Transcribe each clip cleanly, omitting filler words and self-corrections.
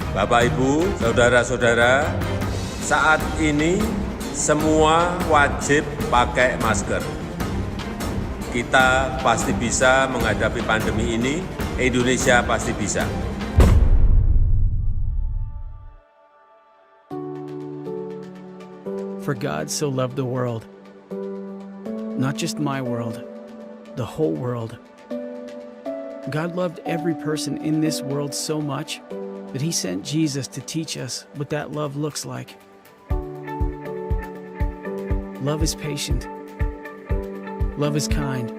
Bapak, Ibu, saudara-saudara, saat ini semua wajib pakai masker. Kita pasti bisa menghadapi pandemi ini, Indonesia pasti bisa. For God so loved the world, not just my world, the whole world. God loved every person in this world so much that he sent Jesus to teach us what that love looks like. Love is patient. Love is kind.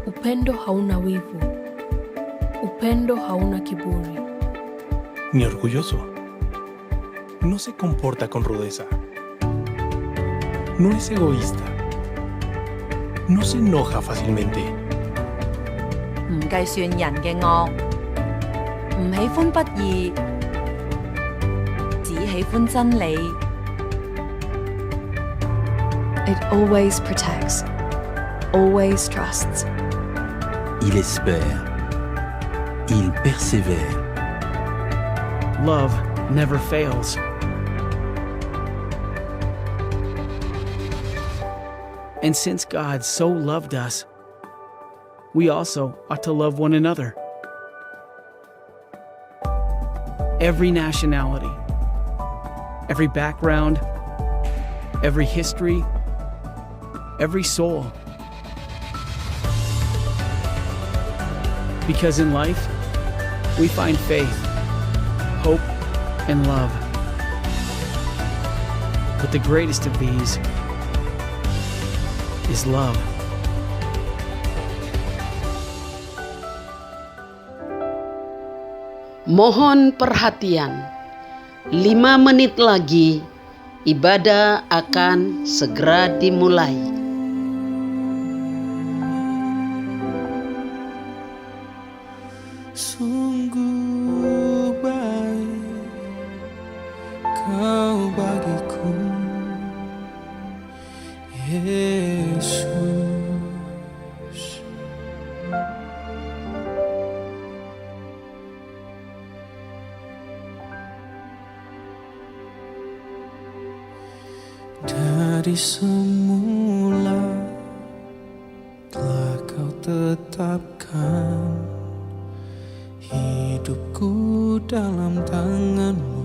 Upendo hauna wivu. Upendo hauna kiburi. Ni orgulloso. No se comporta con rudeza. No es egoísta. No se enoja fácilmente. 唔計算人嘅惡，唔喜歡不義，只喜歡真理。It always protects, always trusts. Il espère. Il persévère. Love never fails. And since God so loved us, we also ought to love one another. Every nationality, every background, every history, every soul. Because in life, we find faith, hope, and love. But the greatest of these is love. Mohon perhatian, 5 menit lagi ibadah akan segera dimulai. Sungguh baik kau bagiku, Yesus. Dari semula telah kau tetapkan hidupku dalam tangan-Mu,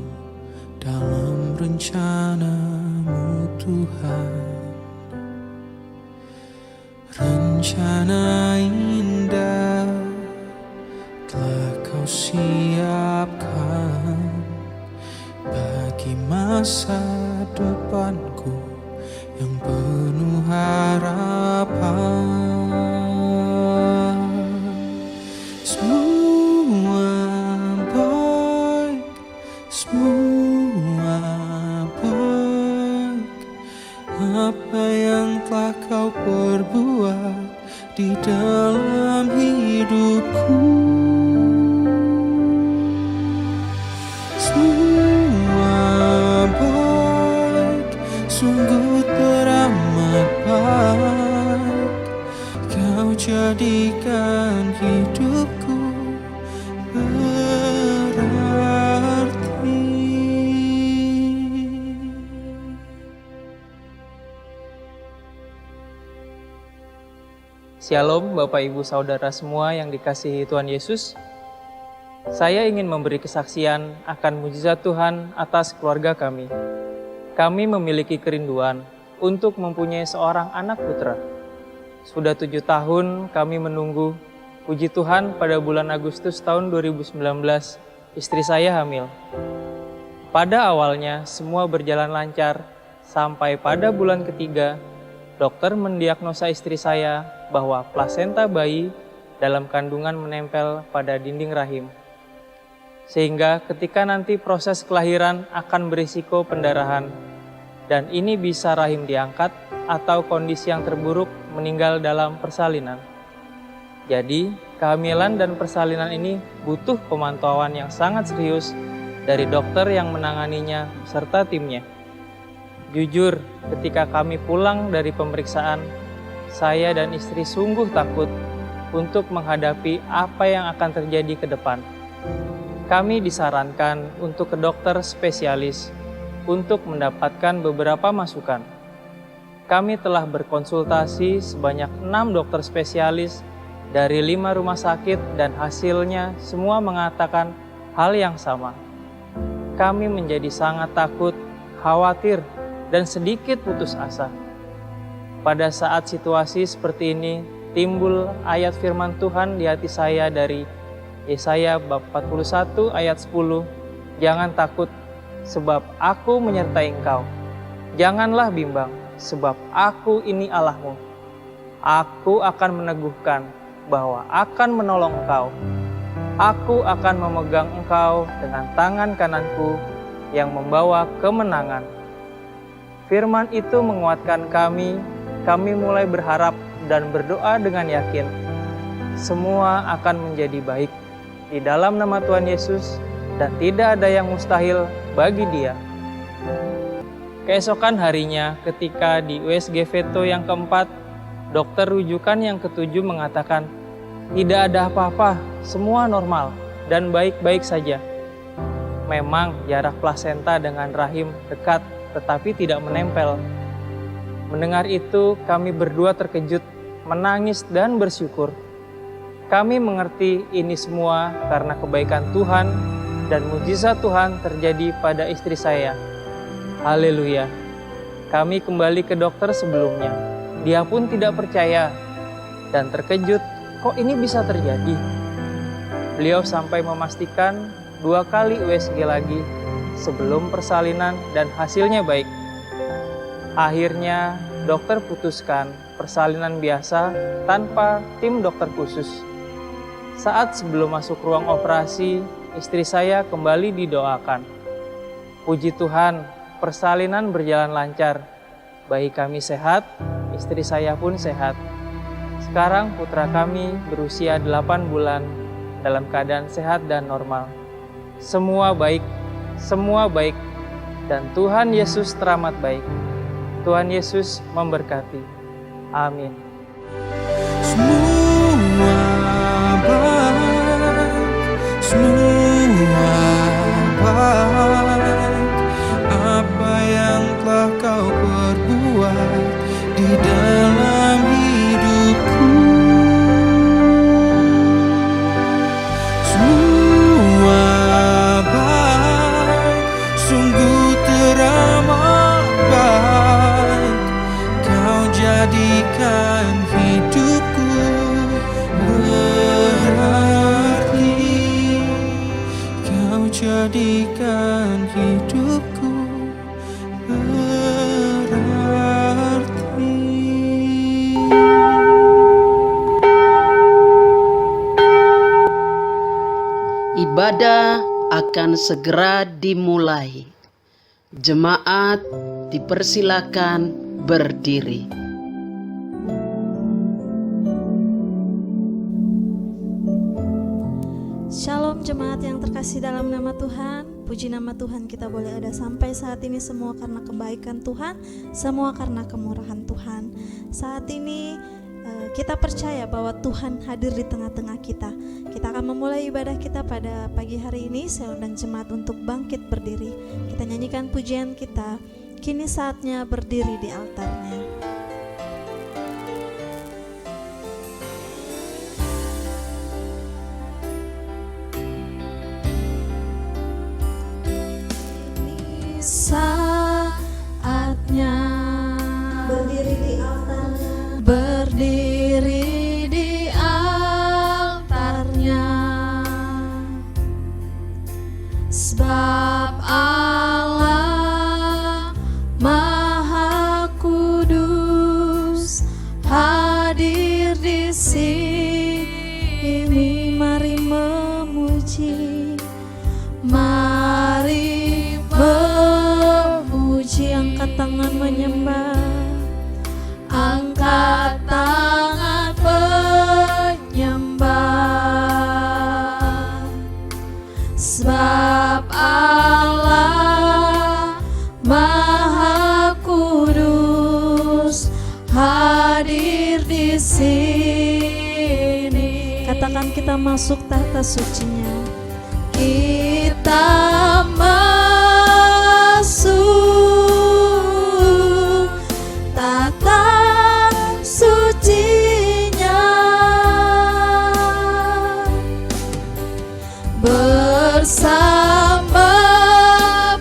dalam rencana-Mu Tuhan. Rencana indah telah kau siapkan bagi masa depanku yang penuh harapan. Semua baik, semua baik. Apa yang telah kau perbuat di dalam hidupku, semua baik, sungguh teramat baik. Kau jadikan hidupku berarti. Shalom Bapak Ibu Saudara semua yang dikasihi Tuhan Yesus. Saya ingin memberi kesaksian akan mujizat Tuhan atas keluarga kami. Kami memiliki kerinduan untuk mempunyai seorang anak putra. Sudah 7 tahun kami menunggu. Puji Tuhan, pada bulan Agustus tahun 2019, istri saya hamil. Pada awalnya semua berjalan lancar, sampai pada bulan ketiga, dokter mendiagnosa istri saya bahwa plasenta bayi dalam kandungan menempel pada dinding rahim. Sehingga ketika nanti proses kelahiran akan berisiko pendarahan, dan ini bisa rahim diangkat atau kondisi yang terburuk meninggal dalam persalinan. Jadi, kehamilan dan persalinan ini butuh pemantauan yang sangat serius dari dokter yang menanganinya serta timnya. Jujur, ketika kami pulang dari pemeriksaan, saya dan istri sungguh takut untuk menghadapi apa yang akan terjadi ke depan. kami disarankan untuk ke dokter spesialis untuk mendapatkan beberapa masukan. Kami telah berkonsultasi sebanyak 6 dokter spesialis dari 5 rumah sakit dan hasilnya semua mengatakan hal yang sama. Kami menjadi sangat takut, khawatir, dan sedikit putus asa. Pada saat situasi seperti ini, timbul ayat firman Tuhan di hati saya dari Yesaya bab 41 ayat 10. Jangan takut, sebab aku menyertai engkau. Janganlah bimbang, sebab aku ini Allahmu. Aku akan meneguhkan bahwa akan menolong engkau. Aku akan memegang engkau dengan tangan kananku yang membawa kemenangan. Firman itu menguatkan kami mulai berharap dan berdoa dengan yakin. Semua akan menjadi baik di dalam nama Tuhan Yesus dan tidak ada yang mustahil bagi Dia. Keesokan harinya ketika di USG Veto yang keempat, dokter rujukan yang ketujuh mengatakan, tidak ada apa-apa, semua normal dan baik-baik saja. Memang jarak plasenta dengan rahim dekat tetapi tidak menempel. Mendengar itu kami berdua terkejut, menangis dan bersyukur. Kami mengerti ini semua karena kebaikan Tuhan dan mujizat Tuhan terjadi pada istri saya. Haleluya. Kami kembali ke dokter sebelumnya. Dia pun tidak percaya dan terkejut, kok ini bisa terjadi? Beliau sampai memastikan 2 kali USG lagi sebelum persalinan dan hasilnya baik. Akhirnya dokter putuskan persalinan biasa tanpa tim dokter khusus. Saat sebelum masuk ruang operasi, istri saya kembali didoakan. Puji Tuhan, persalinan berjalan lancar. Bayi kami sehat, istri saya pun sehat. Sekarang putra kami berusia 8 bulan dalam keadaan sehat dan normal. Semua baik, dan Tuhan Yesus teramat baik. Tuhan Yesus memberkati. Amin. Semua baik, apa yang telah kau perbuat di dalam hidupku. Semua baik, sungguh teramat baik, kau jadikan hidupku berarti, kau jadikan hidupku berarti. Ibadah akan segera dimulai. Jemaat dipersilakan berdiri. Shalom jemaat yang terkasih dalam nama Tuhan. Puji nama Tuhan kita boleh ada sampai saat ini, semua karena kebaikan Tuhan, semua karena kemurahan Tuhan. Saat ini kita percaya bahwa Tuhan hadir di tengah-tengah kita. Kita akan memulai ibadah kita pada pagi hari ini. Saya undang jemaat untuk bangkit berdiri. Kita nyanyikan pujian kita, kini saatnya berdiri di altarnya. Saatnya berdiri di altarnya, berdiri di altarnya, sebab Allah Maha Kudus hadir di sini. Mari memuji, mari memuji, angkat tangan menyembah, angkat tangan penyembah, sebab Allah Maha Kudus hadir di sini. Katakan kita masuk tahta sucinya. kita masuk tata sucinya bersama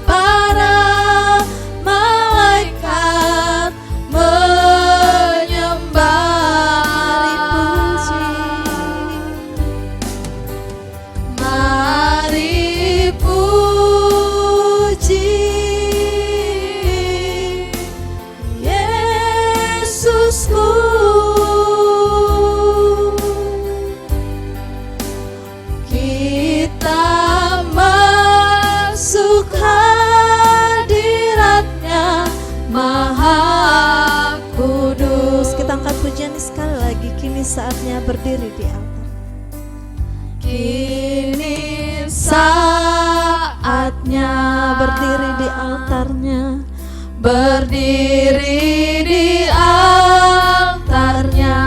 para malaikat menyembah. Mari puji Yesusku. Kita masuk hadiratnya Maha Kudus. Kita angkat pujian sekali lagi. Kini saatnya berdiri di altar. Kini saatnya berdiri di altarnya. Berdiri di altarnya.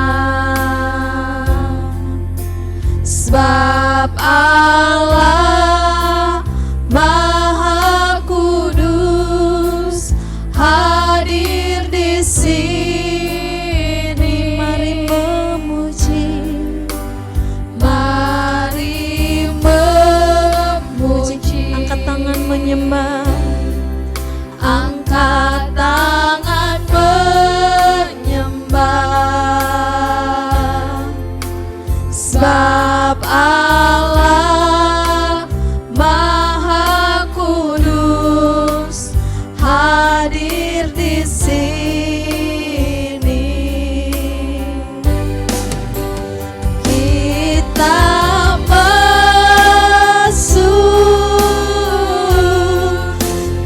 Sebab Allah Maha Kudus hadir di sini. Mari memuji, mari memuji. Angkat tangan menyembah, angkat tangan menyembah. Sebab Allah Maha Kudus hadir di sini. Kita masuk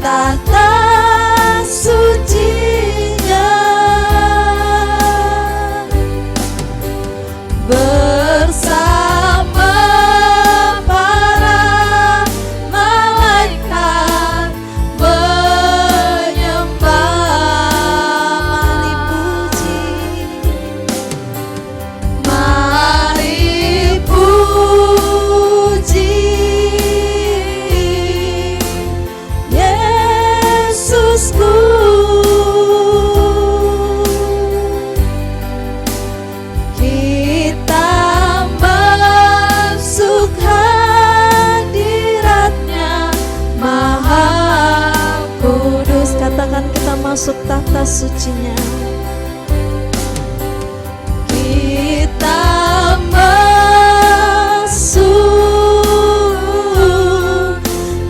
tata sucinya bersama para malaikat menyembah. Mari puji Yesusku. Kita masuk hadiratnya Maha Kudus. Katakan, kita masuk tata sucinya. Kita masuk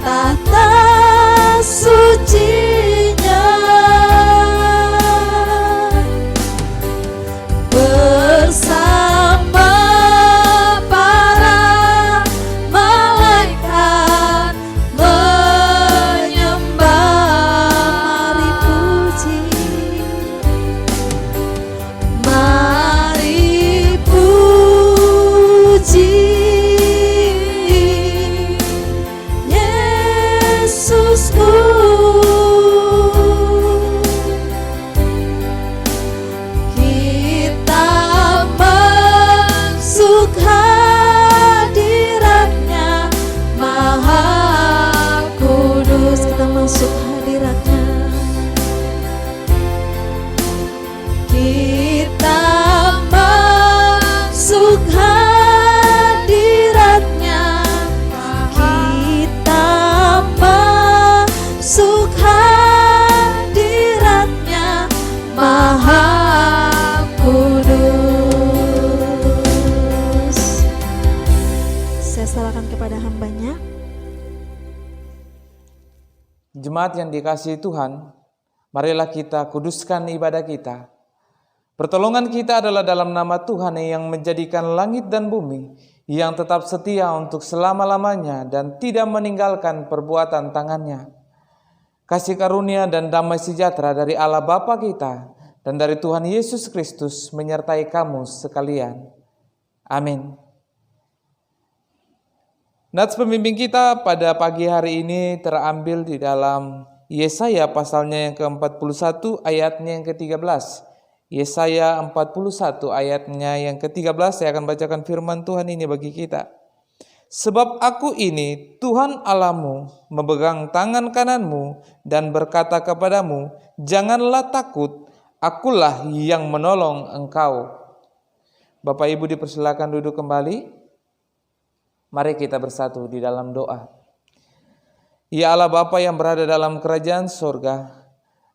tata sucinya bersama para malaikat menyembah. Mari puji, mari puji Yesusku. Kita masuk hadiratnya Maha Kudus. Kita masuk hadiratnya. Kita masuk hadiratnya. Kita masuk hadiratnya Maha Kudus. Saya serahkan kepada hambanya. Jemaat yang dikasihi Tuhan, marilah kita kuduskan ibadah kita. Pertolongan kita adalah dalam nama Tuhan yang menjadikan langit dan bumi, yang tetap setia untuk selama-lamanya dan tidak meninggalkan perbuatan tangannya. Kasih karunia dan damai sejahtera dari Allah Bapa kita dan dari Tuhan Yesus Kristus menyertai kamu sekalian. Amin. Nats pembimbing kita pada pagi hari ini terambil di dalam Yesaya pasalnya yang ke-41 ayatnya yang ke-13. Yesaya 41 ayatnya yang ke-13, saya akan bacakan firman Tuhan ini bagi kita. Sebab aku ini Tuhan Allahmu, memegang tangan kananmu dan berkata kepadamu, janganlah takut, akulah yang menolong engkau. Bapak Ibu dipersilakan duduk kembali. Mari kita bersatu di dalam doa. Ya Allah Bapa yang berada dalam kerajaan surga,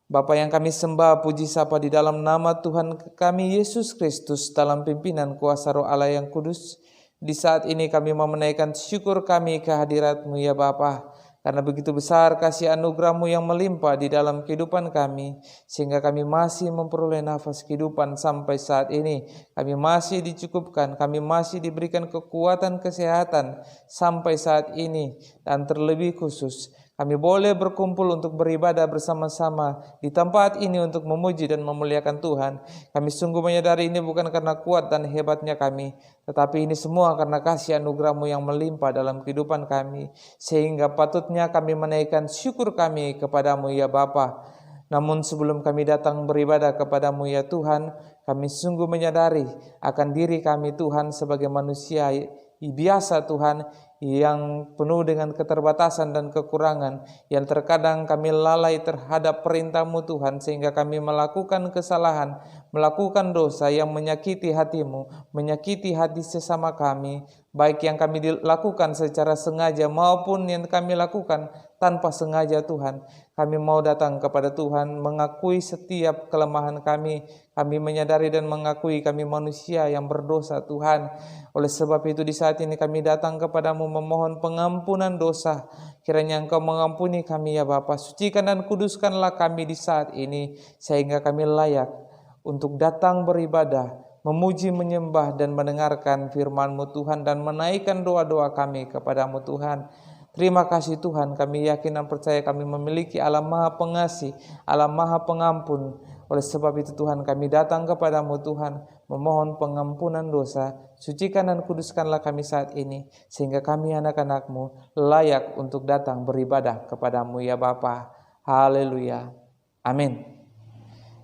Bapa yang kami sembah, puji sapa di dalam nama Tuhan kami Yesus Kristus dalam pimpinan kuasa Roh Allah yang kudus. Di saat ini kami mau menaikkan syukur kami ke hadirat-Mu ya Bapa, karena begitu besar kasih anugerah-Mu yang melimpah di dalam kehidupan kami, sehingga kami masih memperoleh nafas kehidupan sampai saat ini. Kami masih dicukupkan, kami masih diberikan kekuatan kesehatan sampai saat ini, dan terlebih khusus kami boleh berkumpul untuk beribadah bersama-sama di tempat ini untuk memuji dan memuliakan Tuhan. Kami sungguh menyadari ini bukan karena kuat dan hebatnya kami, tetapi ini semua karena kasih anugerah-Mu yang melimpah dalam kehidupan kami, sehingga patutnya kami menaikkan syukur kami kepadamu ya Bapa. Namun sebelum kami datang beribadah kepadamu ya Tuhan, kami sungguh menyadari akan diri kami Tuhan sebagai manusia biasa Tuhan, yang penuh dengan keterbatasan dan kekurangan, yang terkadang kami lalai terhadap perintah-Mu Tuhan, sehingga kami melakukan kesalahan, melakukan dosa yang menyakiti hati-Mu, menyakiti hati sesama kami, baik yang kami lakukan secara sengaja maupun yang kami lakukan tanpa sengaja Tuhan. Kami mau datang kepada Tuhan mengakui setiap kelemahan kami. Kami menyadari dan mengakui kami manusia yang berdosa Tuhan. Oleh sebab itu di saat ini kami datang kepadamu memohon pengampunan dosa. Kiranya Engkau mengampuni kami ya Bapa. Sucikan dan kuduskanlah kami di saat ini, sehingga kami layak untuk datang beribadah, memuji, menyembah dan mendengarkan firman-Mu Tuhan, dan menaikkan doa-doa kami kepadamu Tuhan. Terima kasih Tuhan, kami yakin dan percaya kami memiliki Allah Maha Pengasih, Allah Maha Pengampun. Oleh sebab itu Tuhan, kami datang kepadamu Tuhan, memohon pengampunan dosa. Sucikan dan kuduskanlah kami saat ini, sehingga kami anak-anak-Mu layak untuk datang beribadah kepadamu ya Bapa. Haleluya. Amin.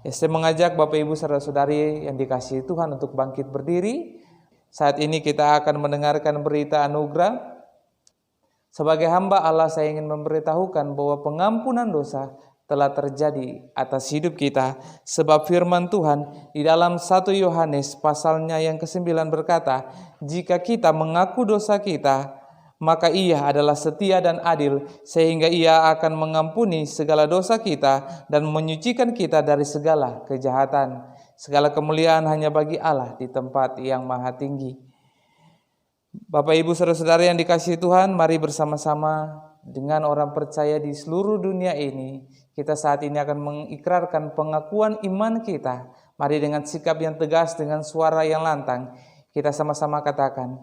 Saya mengajak Bapak Ibu saudara-saudari yang dikasihi Tuhan untuk bangkit berdiri. Saat ini kita akan mendengarkan berita anugerah. Sebagai hamba Allah, saya ingin memberitahukan bahwa pengampunan dosa telah terjadi atas hidup kita. Sebab firman Tuhan di dalam 1 Yohanes pasalnya yang ke-9 berkata, jika kita mengaku dosa kita, maka Ia adalah setia dan adil, sehingga Ia akan mengampuni segala dosa kita dan menyucikan kita dari segala kejahatan. Segala kemuliaan hanya bagi Allah di tempat yang maha tinggi. Bapak Ibu saudara-saudara yang dikasihi Tuhan, mari bersama-sama dengan orang percaya di seluruh dunia ini, kita saat ini akan mengikrarkan pengakuan iman kita. Mari dengan sikap yang tegas, dengan suara yang lantang, kita sama-sama katakan,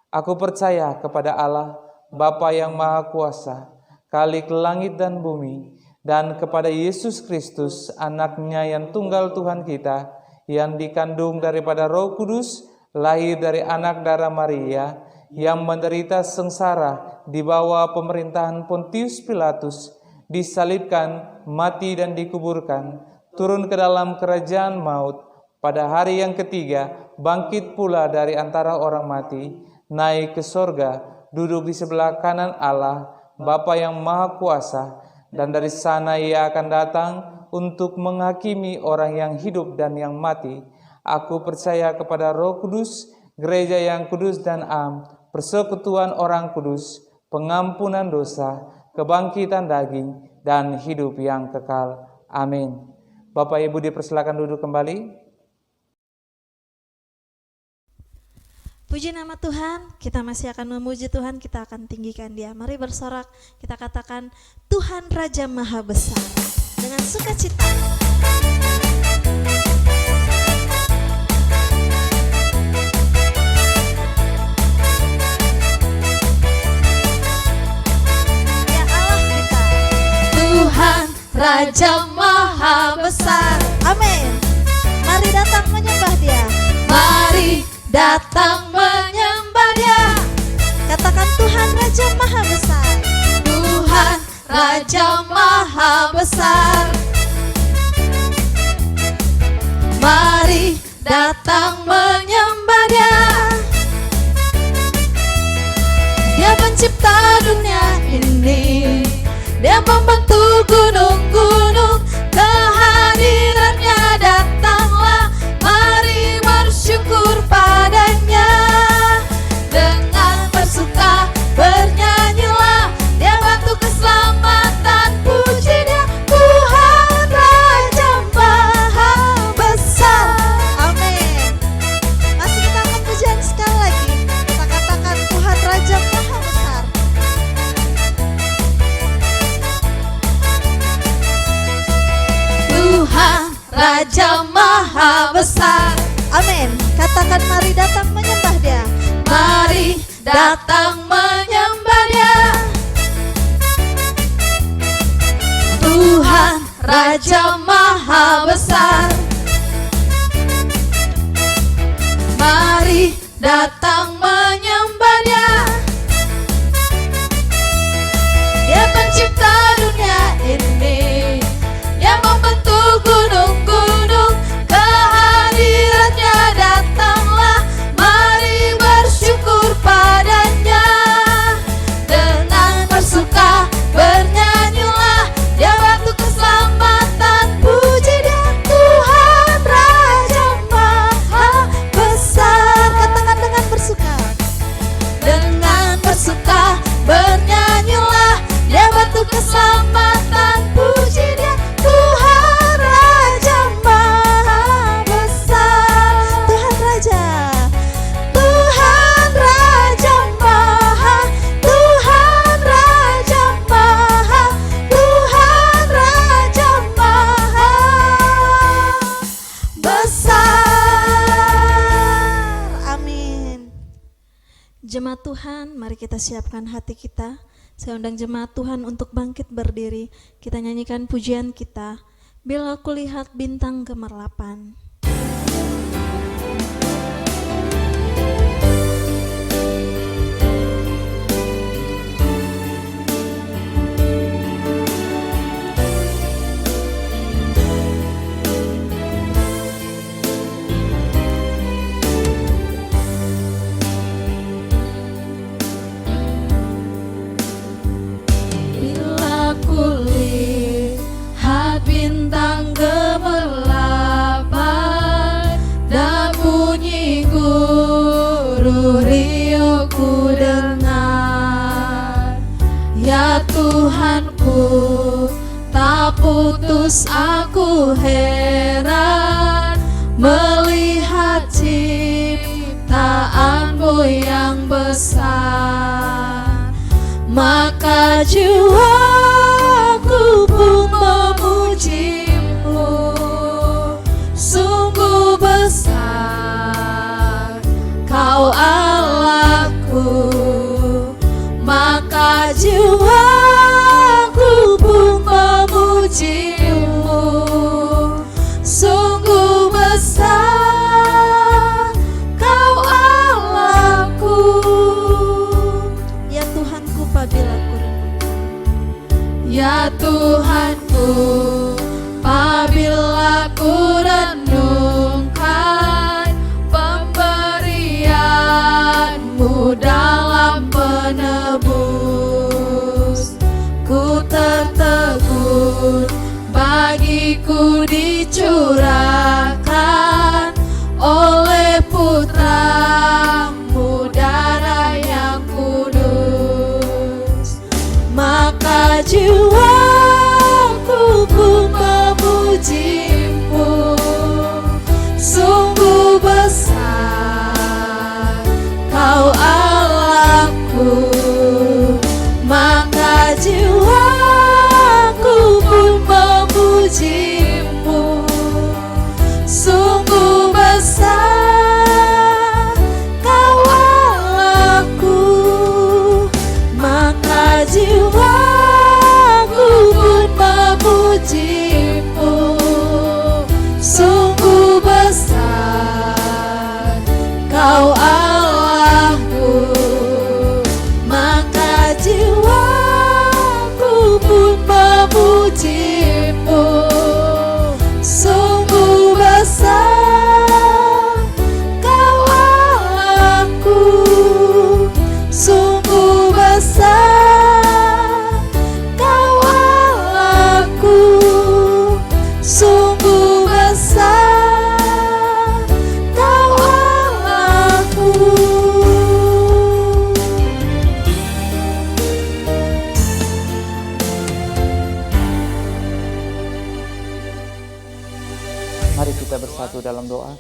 aku percaya kepada Allah, Bapa yang Maha Kuasa, Khalik langit dan bumi, dan kepada Yesus Kristus, anaknya yang tunggal Tuhan kita, yang dikandung daripada Roh Kudus, lahir dari anak darah Maria, yang menderita sengsara di bawah pemerintahan Pontius Pilatus, disalibkan, mati dan dikuburkan, turun ke dalam kerajaan maut, pada hari yang ketiga bangkit pula dari antara orang mati, naik ke sorga, duduk di sebelah kanan Allah, Bapa yang Maha Kuasa, dan dari sana Ia akan datang untuk menghakimi orang yang hidup dan yang mati. Aku percaya kepada Roh Kudus, gereja yang kudus dan am, persekutuan orang kudus, pengampunan dosa, kebangkitan daging, dan hidup yang kekal. Amin. Bapak Ibu dipersilakan duduk kembali. Puji nama Tuhan, kita masih akan memuji Tuhan, kita akan tinggikan Dia. Mari bersorak, kita katakan, Tuhan Raja Maha Besar, dengan sukacita. Tuhan Raja Maha Besar. Amin. Mari datang menyembah Dia. Mari datang menyembah Dia. Katakan Tuhan Raja Maha Besar. Tuhan Raja Maha Besar. Mari datang menyembah Dia. membentuk gunung-gunung, kehadirannya datanglah, mari bersyukur padanya. Dengan bersuka bernyanyilah, dia bantu keselamatan, puji dia Tuhan Raja Maha Besar. Amin. Masih kita akan pujian sekali lagi. Kita katakan Tuhan Raja Maha Besar. Tuhan Raja Maha Besar. Amin. Katakan mari datang menyembah dia. Mari datang menyembah dia. Tuhan Raja Maha Besar. Mari datang menyembah dia. Dia pencipta dunia ini, yang membentuk gunung-gunung, kehadirannya datanglah, mari bersyukur padanya. Dengan bersuka bernyanyilah, dia bantu keselamatan, puji dia Tuhan Raja Maha Besar. Katakan dengan bersuka. Dengan bersuka bernyanyilah, dia bantu keselamatan, puji dia Tuhan Raja Maha Besar. Tuhan Raja, Tuhan Raja Maha, Tuhan Raja Maha, Tuhan Raja Maha Besar. Amin. Jemaat Tuhan, mari kita siapkan hati kita. Saya undang jemaat Tuhan untuk bangkit berdiri. Kita nyanyikan pujian kita, Bila Aku Lihat Bintang Gemerlapan. Bila ku lihat bintang gemerlapan dan bunyi guru riuh ku dengar, ya Tuhanku, tak putus aku heran melihat ciptaanmu yang besar. Maka jiwaku pun memujimu, sungguh besar Kau Allahku. Maka jiwaku pun memujimu, sungguh besar Kau Allahku. Ya Tuhanku, apabila ku renungkan, ya Tuhanku, apabila ku renungkan pemberian-Mu dalam penebus, ku tertegun bagiku dicurahkan oleh Putra-Mu darah yang kudus. Maka jiwaku pun memujimu, sungguh besar Kau Allahku. Maka jiwaku pun memujimu, bersatu dalam doa.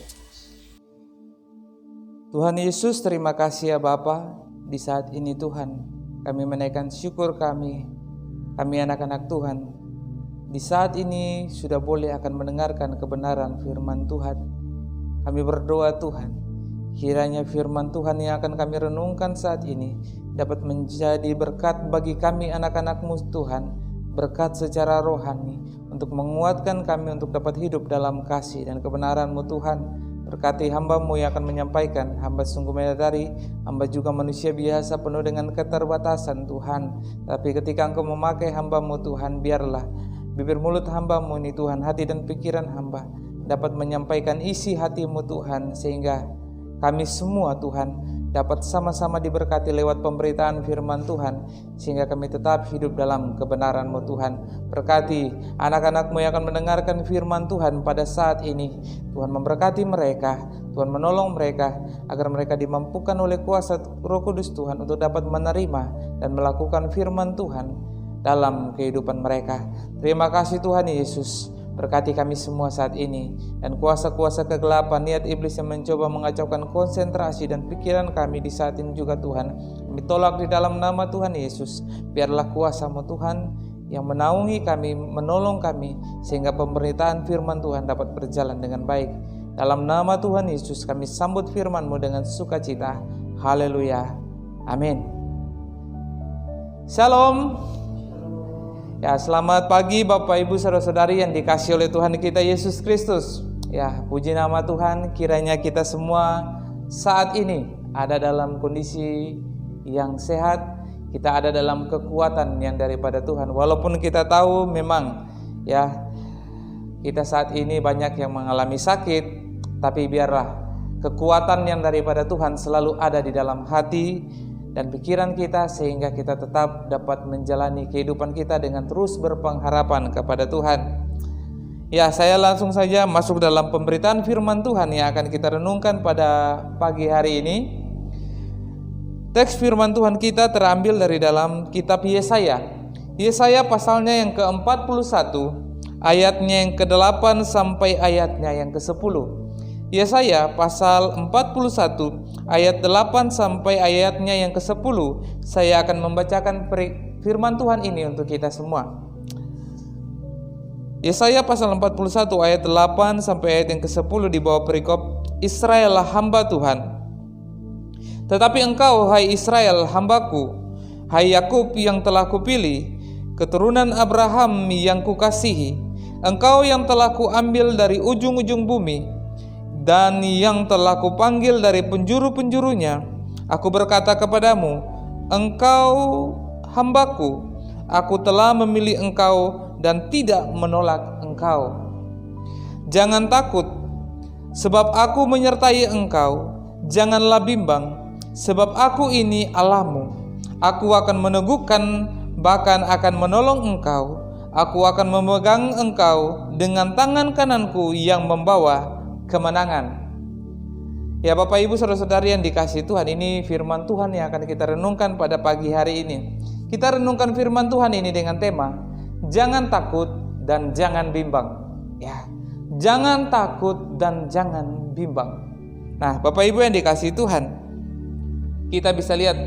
Tuhan Yesus, terima kasih ya Bapa. Di saat ini Tuhan, kami menaikkan syukur kami anak-anak Tuhan. Di saat ini sudah boleh akan mendengarkan kebenaran firman Tuhan. Kami berdoa Tuhan, kiranya firman Tuhan yang akan kami renungkan saat ini dapat menjadi berkat bagi kami anak-anak-Mu Tuhan, berkat secara rohani untuk menguatkan kami untuk dapat hidup dalam kasih dan kebenaran-Mu Tuhan. Berkati hamba-Mu yang akan menyampaikan. Hamba sungguh menyadari hamba juga manusia biasa penuh dengan keterbatasan Tuhan. Tapi ketika Engkau memakai hamba-Mu Tuhan, biarlah bibir mulut hamba-Mu ini Tuhan, hati dan pikiran hamba dapat menyampaikan isi hati-Mu Tuhan, sehingga kami semua Tuhan dapat sama-sama diberkati lewat pemberitaan firman Tuhan, sehingga kami tetap hidup dalam kebenaran-Mu Tuhan. Berkati anak-anak-Mu yang akan mendengarkan firman Tuhan pada saat ini. Tuhan memberkati mereka, Tuhan menolong mereka, agar mereka dimampukan oleh kuasa Roh Kudus Tuhan untuk dapat menerima dan melakukan firman Tuhan dalam kehidupan mereka. Terima kasih Tuhan Yesus. Berkati kami semua saat ini, dan kuasa-kuasa kegelapan, niat iblis yang mencoba mengacaukan konsentrasi dan pikiran kami di saat ini juga Tuhan, kami tolak di dalam nama Tuhan Yesus. Biarlah kuasa-Mu Tuhan yang menaungi kami, menolong kami, sehingga pemberitaan firman Tuhan dapat berjalan dengan baik. Dalam nama Tuhan Yesus kami sambut firman-Mu dengan sukacita. Haleluya. Amin. Shalom. Ya, selamat pagi Bapak Ibu saudara-saudari yang dikasihi oleh Tuhan kita Yesus Kristus. Ya, puji nama Tuhan, kiranya kita semua saat ini ada dalam kondisi yang sehat, kita ada dalam kekuatan yang daripada Tuhan. Walaupun kita tahu memang ya kita saat ini banyak yang mengalami sakit, tapi biarlah kekuatan yang daripada Tuhan selalu ada di dalam hati dan pikiran kita, sehingga kita tetap dapat menjalani kehidupan kita dengan terus berpengharapan kepada Tuhan. Ya, saya langsung saja masuk dalam pemberitaan firman Tuhan yang akan kita renungkan pada pagi hari ini. Teks firman Tuhan kita terambil dari dalam kitab Yesaya. Yesaya pasalnya yang ke-41, ayatnya yang ke-8 sampai ayatnya yang ke-10. Yesaya pasal 41 ayat 8 sampai ayatnya yang ke-10. Saya akan membacakan firman Tuhan ini untuk kita semua. Yesaya pasal 41 ayat 8 sampai ayat yang ke-10 di bawah perikop, Israellah hamba Tuhan. Tetapi engkau, hai Israel, hambaku, hai Yakub yang telah kupilih, keturunan Abraham yang kukasihi, engkau yang telah kuambil dari ujung-ujung bumi, dan yang telah kupanggil dari penjuru-penjurunya. Aku berkata kepadamu, engkau hambaku, aku telah memilih engkau dan tidak menolak engkau. Jangan takut, sebab aku menyertai engkau. Janganlah bimbang, sebab aku ini Allahmu. Aku akan meneguhkan, bahkan akan menolong engkau. Aku akan memegang engkau dengan tangan kananku yang membawa kemenangan. Ya Bapak Ibu saudara-saudari yang dikasihi Tuhan, ini firman Tuhan yang akan kita renungkan pada pagi hari ini. Kita renungkan firman Tuhan ini dengan tema jangan takut dan jangan bimbang. Ya, jangan takut dan jangan bimbang. Nah, Bapak Ibu yang dikasihi Tuhan, kita bisa lihat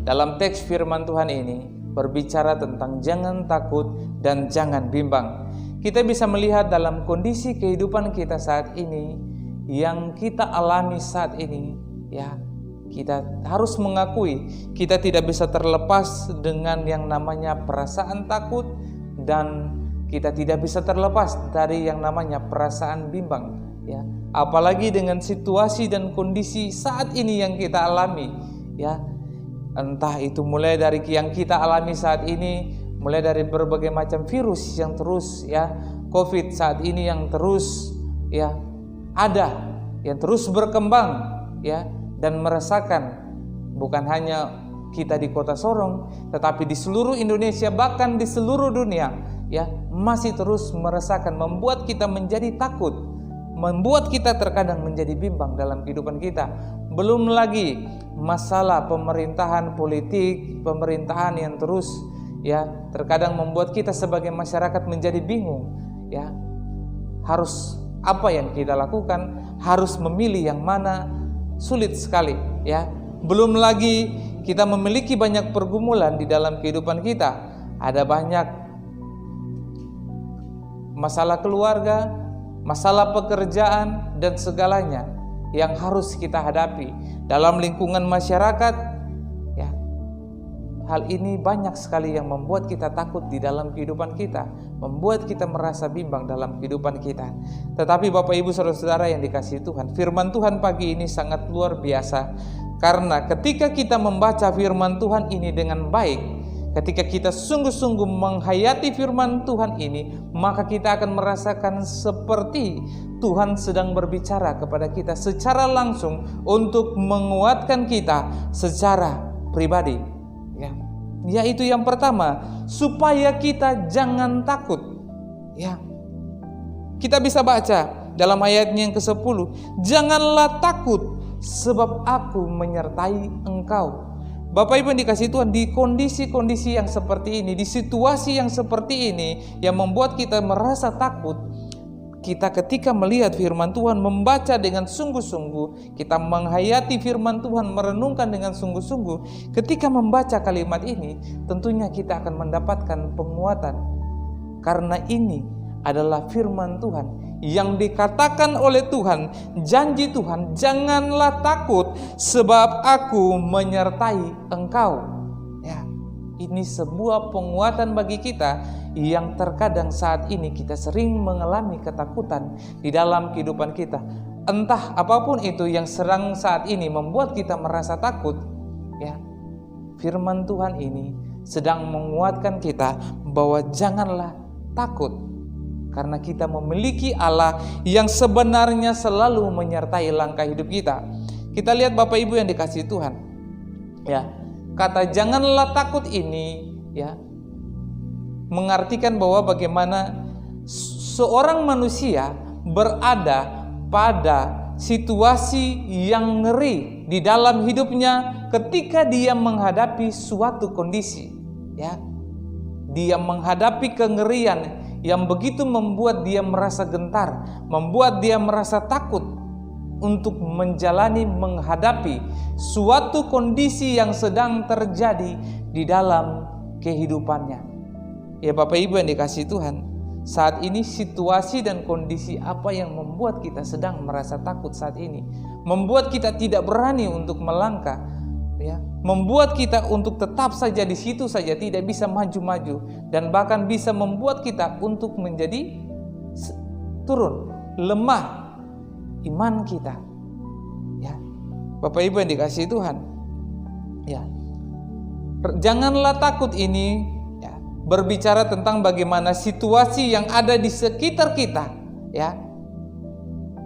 dalam teks firman Tuhan ini berbicara tentang jangan takut dan jangan bimbang. Kita bisa melihat dalam kondisi kehidupan kita saat ini, yang kita alami saat ini, ya, kita harus mengakui kita tidak bisa terlepas dengan yang namanya perasaan takut, dan kita tidak bisa terlepas dari yang namanya perasaan bimbang, ya. Apalagi dengan situasi dan kondisi saat ini yang kita alami, ya. Entah itu mulai dari yang kita alami saat ini, mulai dari berbagai macam virus yang terus, ya, COVID saat ini yang terus, ya, ada, yang terus berkembang, ya, dan meresahkan bukan hanya kita di Kota Sorong, tetapi di seluruh Indonesia, bahkan di seluruh dunia, ya, masih terus meresahkan, membuat kita menjadi takut, membuat kita terkadang menjadi bimbang dalam kehidupan kita. Belum lagi masalah pemerintahan politik, pemerintahan yang terus, ya, terkadang membuat kita sebagai masyarakat menjadi bingung, ya, harus apa yang kita lakukan, harus memilih yang mana sulit sekali, ya. Belum lagi kita memiliki banyak pergumulan di dalam kehidupan kita. Ada banyak masalah keluarga, masalah pekerjaan, dan segalanya yang harus kita hadapi dalam lingkungan masyarakat. Ya, hal ini banyak sekali yang membuat kita takut di dalam kehidupan kita, membuat kita merasa bimbang dalam kehidupan kita. Tetapi Bapak Ibu Saudara-saudara yang dikasihi Tuhan, firman Tuhan pagi ini sangat luar biasa. Karena ketika kita membaca firman Tuhan ini dengan baik, ketika kita sungguh-sungguh menghayati firman Tuhan ini, maka kita akan merasakan seperti Tuhan sedang berbicara kepada kita secara langsung untuk menguatkan kita secara pribadi. Ya, yaitu yang pertama, supaya kita jangan takut. Ya, kita bisa baca dalam ayatnya yang ke-10, janganlah takut, sebab aku menyertai engkau. Bapak Ibu yang dikasihi Tuhan, di kondisi-kondisi yang seperti ini, di situasi yang seperti ini yang membuat kita merasa takut, kita ketika melihat firman Tuhan, membaca dengan sungguh-sungguh, kita menghayati firman Tuhan, merenungkan dengan sungguh-sungguh, ketika membaca kalimat ini, tentunya kita akan mendapatkan penguatan. Karena ini adalah firman Tuhan yang dikatakan oleh Tuhan, janji Tuhan, janganlah takut sebab aku menyertai engkau. Ya, ini sebuah penguatan bagi kita yang terkadang saat ini kita sering mengalami ketakutan di dalam kehidupan kita. Entah apapun itu yang sedang saat ini membuat kita merasa takut, ya, firman Tuhan ini sedang menguatkan kita bahwa janganlah takut. Karena kita memiliki Allah yang sebenarnya selalu menyertai langkah hidup kita. Kita lihat Bapak Ibu yang dikasihi Tuhan. Ya, kata janganlah takut ini, ya, mengartikan bahwa bagaimana seorang manusia berada pada situasi yang ngeri di dalam hidupnya ketika dia menghadapi suatu kondisi. Ya, dia menghadapi kengerian yang begitu membuat dia merasa gentar, membuat dia merasa takut untuk menghadapi suatu kondisi yang sedang terjadi di dalam kehidupannya. Ya Bapak Ibu yang dikasihi Tuhan, saat ini situasi dan kondisi apa yang membuat kita sedang merasa takut saat ini, membuat kita tidak berani untuk melangkah, ya, membuat kita untuk tetap saja di situ saja, tidak bisa maju-maju, dan bahkan bisa membuat kita untuk menjadi turun, lemah iman kita. Ya, Bapak Ibu yang dikasihi Tuhan, ya, janganlah takut ini, ya, berbicara tentang bagaimana situasi yang ada di sekitar kita, ya,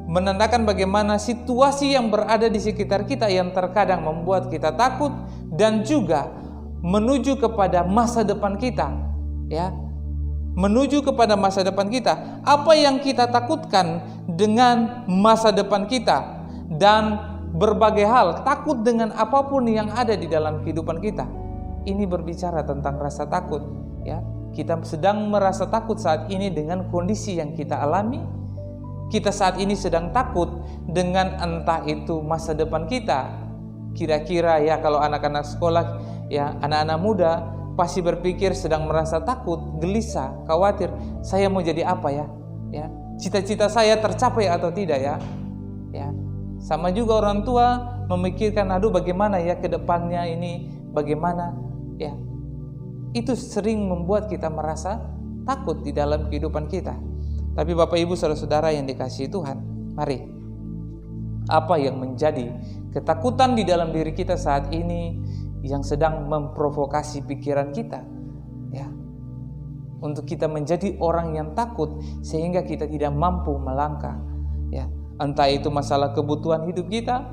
menandakan bagaimana situasi yang berada di sekitar kita yang terkadang membuat kita takut, dan juga menuju kepada masa depan kita, ya, menuju kepada masa depan kita. Apa yang kita takutkan dengan masa depan kita, dan berbagai hal, takut dengan apapun yang ada di dalam kehidupan kita. Ini berbicara tentang rasa takut, ya. Kita sedang merasa takut saat ini dengan kondisi yang kita alami. Kita saat ini sedang takut dengan entah itu masa depan kita. Kira-kira ya kalau anak-anak sekolah, ya anak-anak muda pasti berpikir sedang merasa takut, gelisah, khawatir. Saya mau jadi apa ya? Ya, cita-cita saya tercapai atau tidak ya? Ya, sama juga orang tua memikirkan, aduh bagaimana ya ke depannya ini, bagaimana? Ya, itu sering membuat kita merasa takut di dalam kehidupan kita. Tapi Bapak Ibu Saudara-saudara yang dikasihi Tuhan, mari, apa yang menjadi ketakutan di dalam diri kita saat ini yang sedang memprovokasi pikiran kita, ya, untuk kita menjadi orang yang takut sehingga kita tidak mampu melangkah, ya, entah itu masalah kebutuhan hidup kita,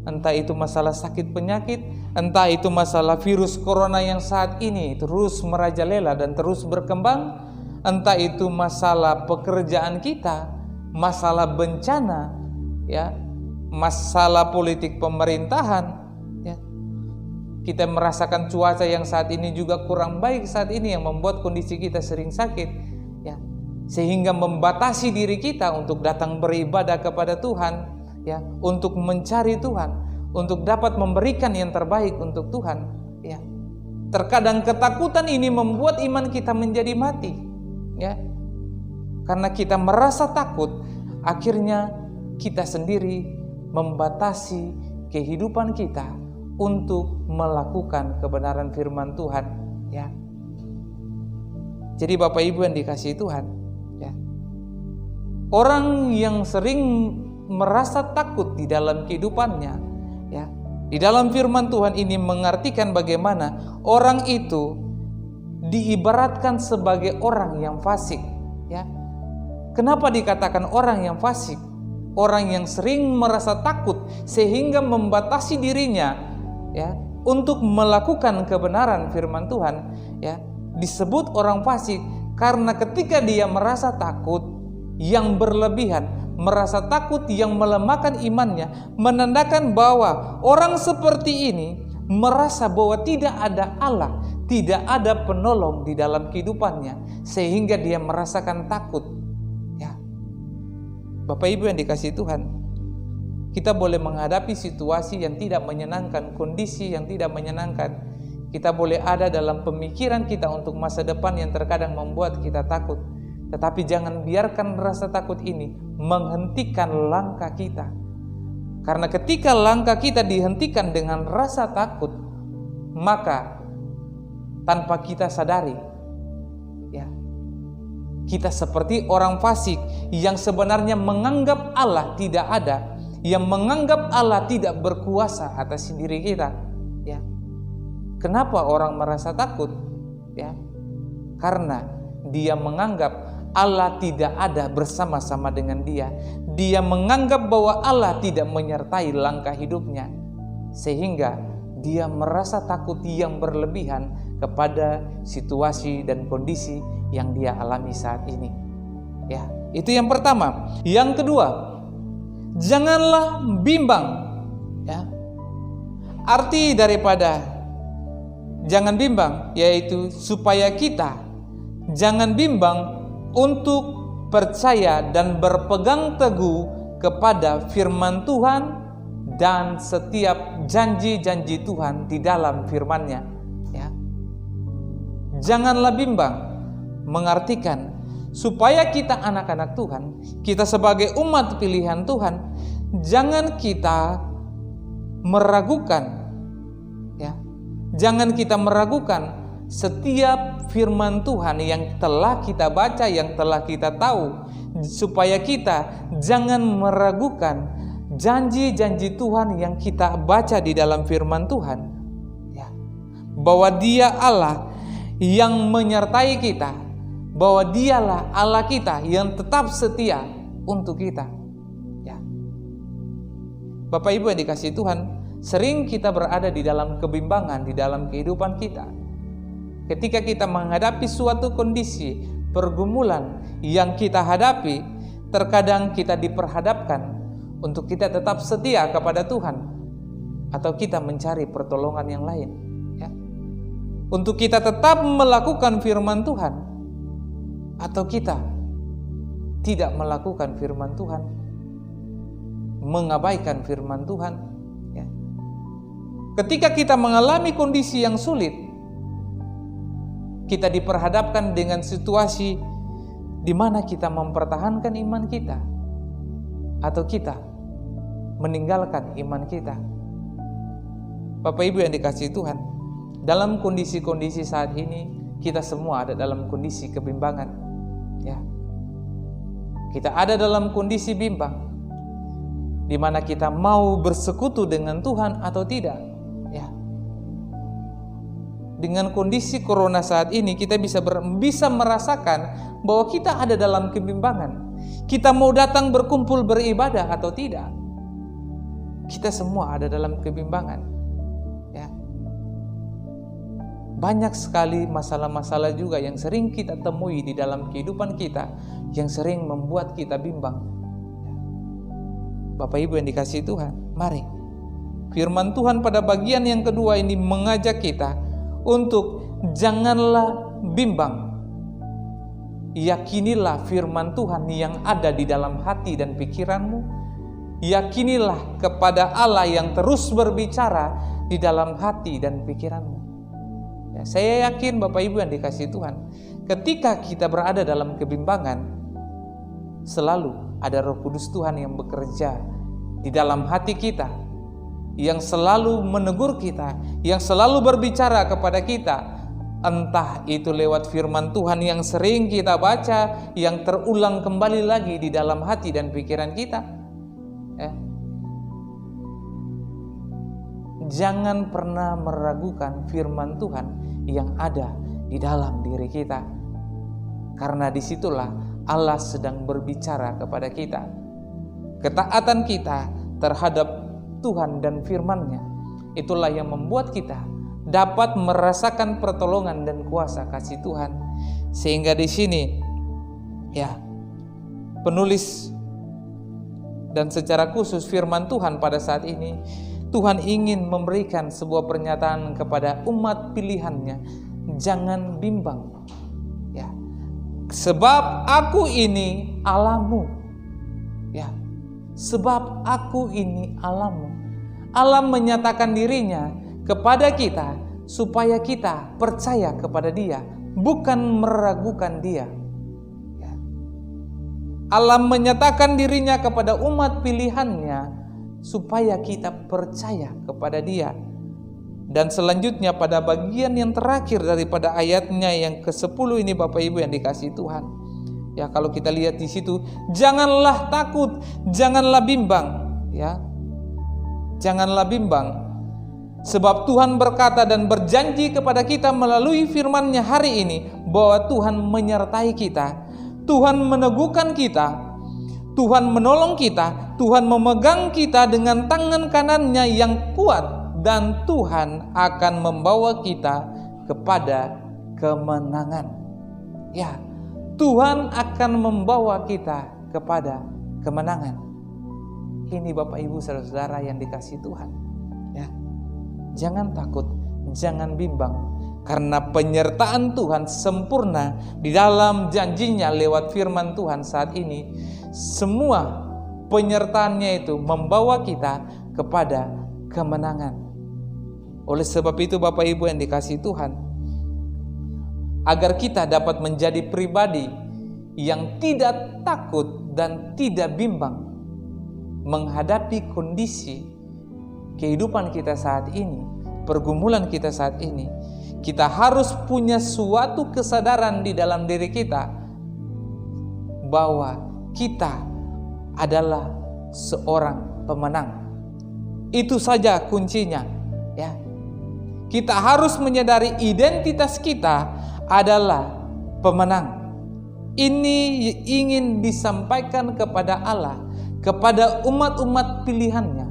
entah itu masalah sakit penyakit, entah itu masalah virus corona yang saat ini terus merajalela dan terus berkembang, entah itu masalah pekerjaan kita, masalah bencana, ya, masalah politik pemerintahan, ya. Kita merasakan cuaca yang saat ini juga kurang baik saat ini yang membuat kondisi kita sering sakit, ya, sehingga membatasi diri kita untuk datang beribadah kepada Tuhan. ya, untuk mencari Tuhan, untuk dapat memberikan yang terbaik untuk Tuhan, ya. Terkadang ketakutan ini membuat iman kita menjadi mati, ya. Karena kita merasa takut, akhirnya kita sendiri membatasi kehidupan kita untuk melakukan kebenaran firman Tuhan, ya. Jadi Bapak Ibu yang dikasihi Tuhan, ya. Orang yang sering merasa takut di dalam kehidupannya, ya, di dalam firman Tuhan ini mengartikan bagaimana orang itu diibaratkan sebagai orang yang fasik, ya. Kenapa dikatakan orang yang fasik? Orang yang sering merasa takut sehingga membatasi dirinya, ya, untuk melakukan kebenaran firman Tuhan, ya, disebut orang fasik karena ketika dia merasa takut yang berlebihan, merasa takut yang melemahkan imannya, menandakan bahwa orang seperti ini merasa bahwa tidak ada Allah, tidak ada penolong di dalam kehidupannya, sehingga dia merasakan takut, ya. Bapak Ibu yang dikasihi Tuhan, kita boleh menghadapi situasi yang tidak menyenangkan, kondisi yang tidak menyenangkan. Kita boleh ada dalam pemikiran kita untuk masa depan yang terkadang membuat kita takut. Tetapi jangan biarkan rasa takut ini menghentikan langkah kita. Karena ketika langkah kita dihentikan dengan rasa takut, maka tanpa kita sadari, ya, kita seperti orang fasik yang sebenarnya menganggap Allah tidak ada, yang menganggap Allah tidak berkuasa atas diri kita, ya. Kenapa orang merasa takut? Ya, karena dia menganggap Allah tidak ada bersama-sama dengan dia. Dia menganggap bahwa Allah tidak menyertai langkah hidupnya, sehingga dia merasa takut yang berlebihan kepada situasi dan kondisi yang dia alami saat ini. Ya, itu yang pertama. Yang kedua, janganlah bimbang. Ya, arti daripada jangan bimbang yaitu supaya kita jangan bimbang untuk percaya dan berpegang teguh kepada firman Tuhan dan setiap janji-janji Tuhan di dalam firman-Nya, ya. Janganlah bimbang mengartikan supaya kita anak-anak Tuhan, kita sebagai umat pilihan Tuhan, jangan kita meragukan, ya. Jangan kita meragukan setiap firman Tuhan yang telah kita baca, yang telah kita tahu, supaya kita jangan meragukan janji-janji Tuhan yang kita baca di dalam firman Tuhan, ya. Bahwa Dia Allah yang menyertai kita, bahwa Dialah Allah kita yang tetap setia untuk kita, ya. Bapak Ibu yang dikasihi Tuhan, sering kita berada di dalam kebimbangan di dalam kehidupan kita. Ketika kita menghadapi suatu kondisi, pergumulan yang kita hadapi, terkadang kita diperhadapkan untuk kita tetap setia kepada Tuhan, atau kita mencari pertolongan yang lain, ya. Untuk kita tetap melakukan firman Tuhan, atau kita tidak melakukan firman Tuhan, mengabaikan firman Tuhan, ya. Ketika kita mengalami kondisi yang sulit, kita diperhadapkan dengan situasi di mana kita mempertahankan iman kita atau kita meninggalkan iman kita. Bapak Ibu yang dikasihi Tuhan, dalam kondisi-kondisi saat ini kita semua ada dalam kondisi kebimbangan, ya. Kita ada dalam kondisi bimbang, di mana kita mau bersekutu dengan Tuhan atau tidak, ya. Dengan kondisi corona saat ini kita bisa merasakan bahwa kita ada dalam kebimbangan. Kita mau datang berkumpul beribadah atau tidak. Kita semua ada dalam kebimbangan, ya. Banyak sekali masalah-masalah juga yang sering kita temui di dalam kehidupan kita, yang sering membuat kita bimbang. Bapak Ibu yang dikasihi Tuhan, mari firman Tuhan pada bagian yang kedua ini mengajak kita untuk janganlah bimbang. Yakinilah firman Tuhan yang ada di dalam hati dan pikiranmu, yakinilah kepada Allah yang terus berbicara di dalam hati dan pikiranmu. Ya, saya yakin Bapak Ibu yang dikasihi Tuhan, ketika kita berada dalam kebimbangan, selalu ada Roh Kudus Tuhan yang bekerja di dalam hati kita, yang selalu menegur kita, yang selalu berbicara kepada kita, entah itu lewat firman Tuhan yang sering kita baca, yang terulang kembali lagi di dalam hati dan pikiran kita. Jangan pernah meragukan firman Tuhan yang ada di dalam diri kita, karena disitulah Allah sedang berbicara kepada kita. Ketaatan kita terhadap Tuhan dan firman-Nya, itulah yang membuat kita dapat merasakan pertolongan dan kuasa kasih Tuhan. Sehingga di sini ya, penulis dan secara khusus firman Tuhan pada saat ini, Tuhan ingin memberikan sebuah pernyataan kepada umat pilihan-Nya. Jangan bimbang, ya, sebab aku ini Allahmu. Ya, sebab aku ini Allahmu. Allah menyatakan dirinya kepada kita supaya kita percaya kepada Dia, bukan meragukan Dia. Ya. Allah menyatakan dirinya kepada umat pilihan-Nya supaya kita percaya kepada Dia. Dan selanjutnya pada bagian yang terakhir daripada ayatnya yang ke-10 ini Bapak Ibu yang dikasihi Tuhan. Ya, kalau kita lihat di situ, janganlah takut, janganlah bimbang, ya. Janganlah bimbang. Sebab Tuhan berkata dan berjanji kepada kita melalui firman-Nya hari ini bahwa Tuhan menyertai kita, Tuhan meneguhkan kita, Tuhan menolong kita, Tuhan memegang kita dengan tangan kanannya yang kuat, dan Tuhan akan membawa kita kepada kemenangan. Ya, Tuhan akan membawa kita kepada kemenangan. Ini Bapak Ibu Saudara-saudara yang dikasihi Tuhan. Ya, jangan takut, jangan bimbang, karena penyertaan Tuhan sempurna di dalam janjinya lewat firman Tuhan saat ini. Semua penyertaannya itu membawa kita kepada kemenangan. Oleh sebab itu Bapak Ibu yang dikasihi Tuhan, agar kita dapat menjadi pribadi yang tidak takut dan tidak bimbang menghadapi kondisi kehidupan kita saat ini, pergumulan kita saat ini, kita harus punya suatu kesadaran di dalam diri kita bahwa kita adalah seorang pemenang. Itu saja kuncinya, ya. Kita harus menyadari identitas kita adalah pemenang. Ini ingin disampaikan kepada Allah, kepada umat-umat pilihan-Nya,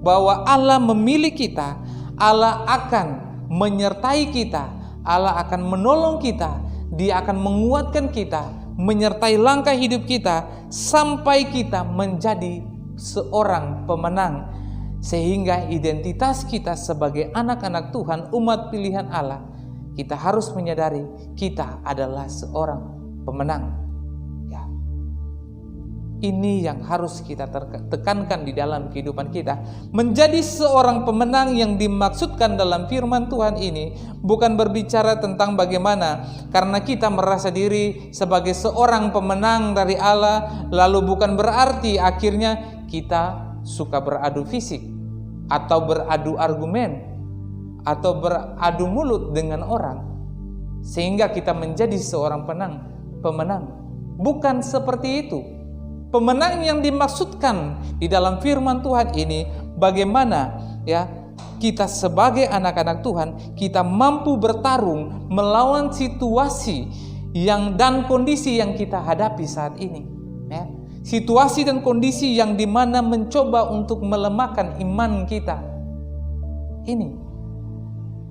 bahwa Allah memilih kita, Allah akan menyertai kita, Allah akan menolong kita, Dia akan menguatkan kita, menyertai langkah hidup kita sampai kita menjadi seorang pemenang. Sehingga identitas kita sebagai anak-anak Tuhan, umat pilihan Allah, kita harus menyadari kita adalah seorang pemenang. Ya. Ini yang harus kita tekankan di dalam kehidupan kita. Menjadi seorang pemenang yang dimaksudkan dalam firman Tuhan ini bukan berbicara tentang bagaimana karena kita merasa diri sebagai seorang pemenang dari Allah, lalu bukan berarti akhirnya kita suka beradu fisik atau beradu argumen atau beradu mulut dengan orang sehingga kita menjadi seorang pemenang. Bukan seperti itu. Pemenang yang dimaksudkan di dalam firman Tuhan ini bagaimana ya kita sebagai anak-anak Tuhan, kita mampu bertarung melawan situasi dan kondisi yang kita hadapi saat ini, ya. Situasi dan kondisi yang dimana mencoba untuk melemahkan iman kita. Ini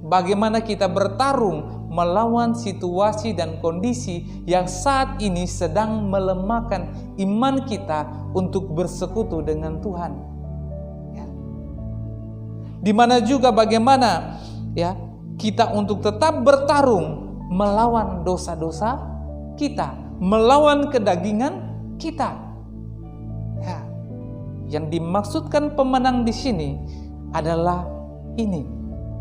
bagaimana kita bertarung melawan situasi dan kondisi yang saat ini sedang melemahkan iman kita untuk bersekutu dengan Tuhan. Ya. Dimana juga bagaimana ya kita untuk tetap bertarung melawan dosa-dosa kita, melawan kedagingan kita. Ya. Yang dimaksudkan pemenang di sini adalah ini,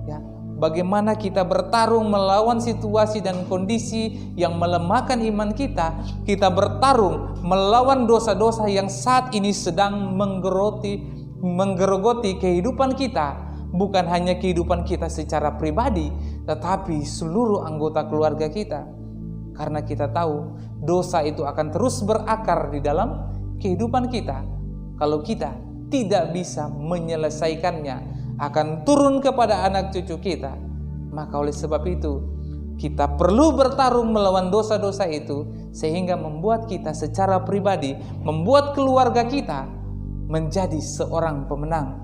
ya. Bagaimana kita bertarung melawan situasi dan kondisi yang melemahkan iman kita. Kita bertarung melawan dosa-dosa yang saat ini sedang menggerogoti kehidupan kita. Bukan hanya kehidupan kita secara pribadi, tetapi seluruh anggota keluarga kita. Karena kita tahu dosa itu akan terus berakar di dalam kehidupan kita. Kalau kita tidak bisa menyelesaikannya, akan turun kepada anak cucu kita. Maka oleh sebab itu, kita perlu bertarung melawan dosa-dosa itu, sehingga membuat kita secara pribadi, membuat keluarga kita menjadi seorang pemenang.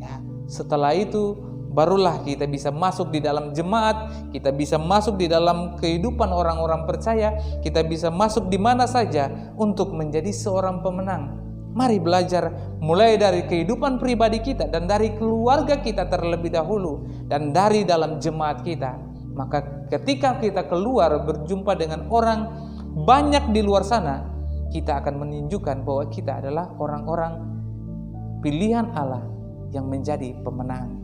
Ya, setelah itu, barulah kita bisa masuk di dalam jemaat, kita bisa masuk di dalam kehidupan orang-orang percaya, kita bisa masuk di mana saja untuk menjadi seorang pemenang. Mari belajar mulai dari kehidupan pribadi kita dan dari keluarga kita terlebih dahulu dan dari dalam jemaat kita. Maka ketika kita keluar berjumpa dengan orang banyak di luar sana, kita akan menunjukkan bahwa kita adalah orang-orang pilihan Allah yang menjadi pemenang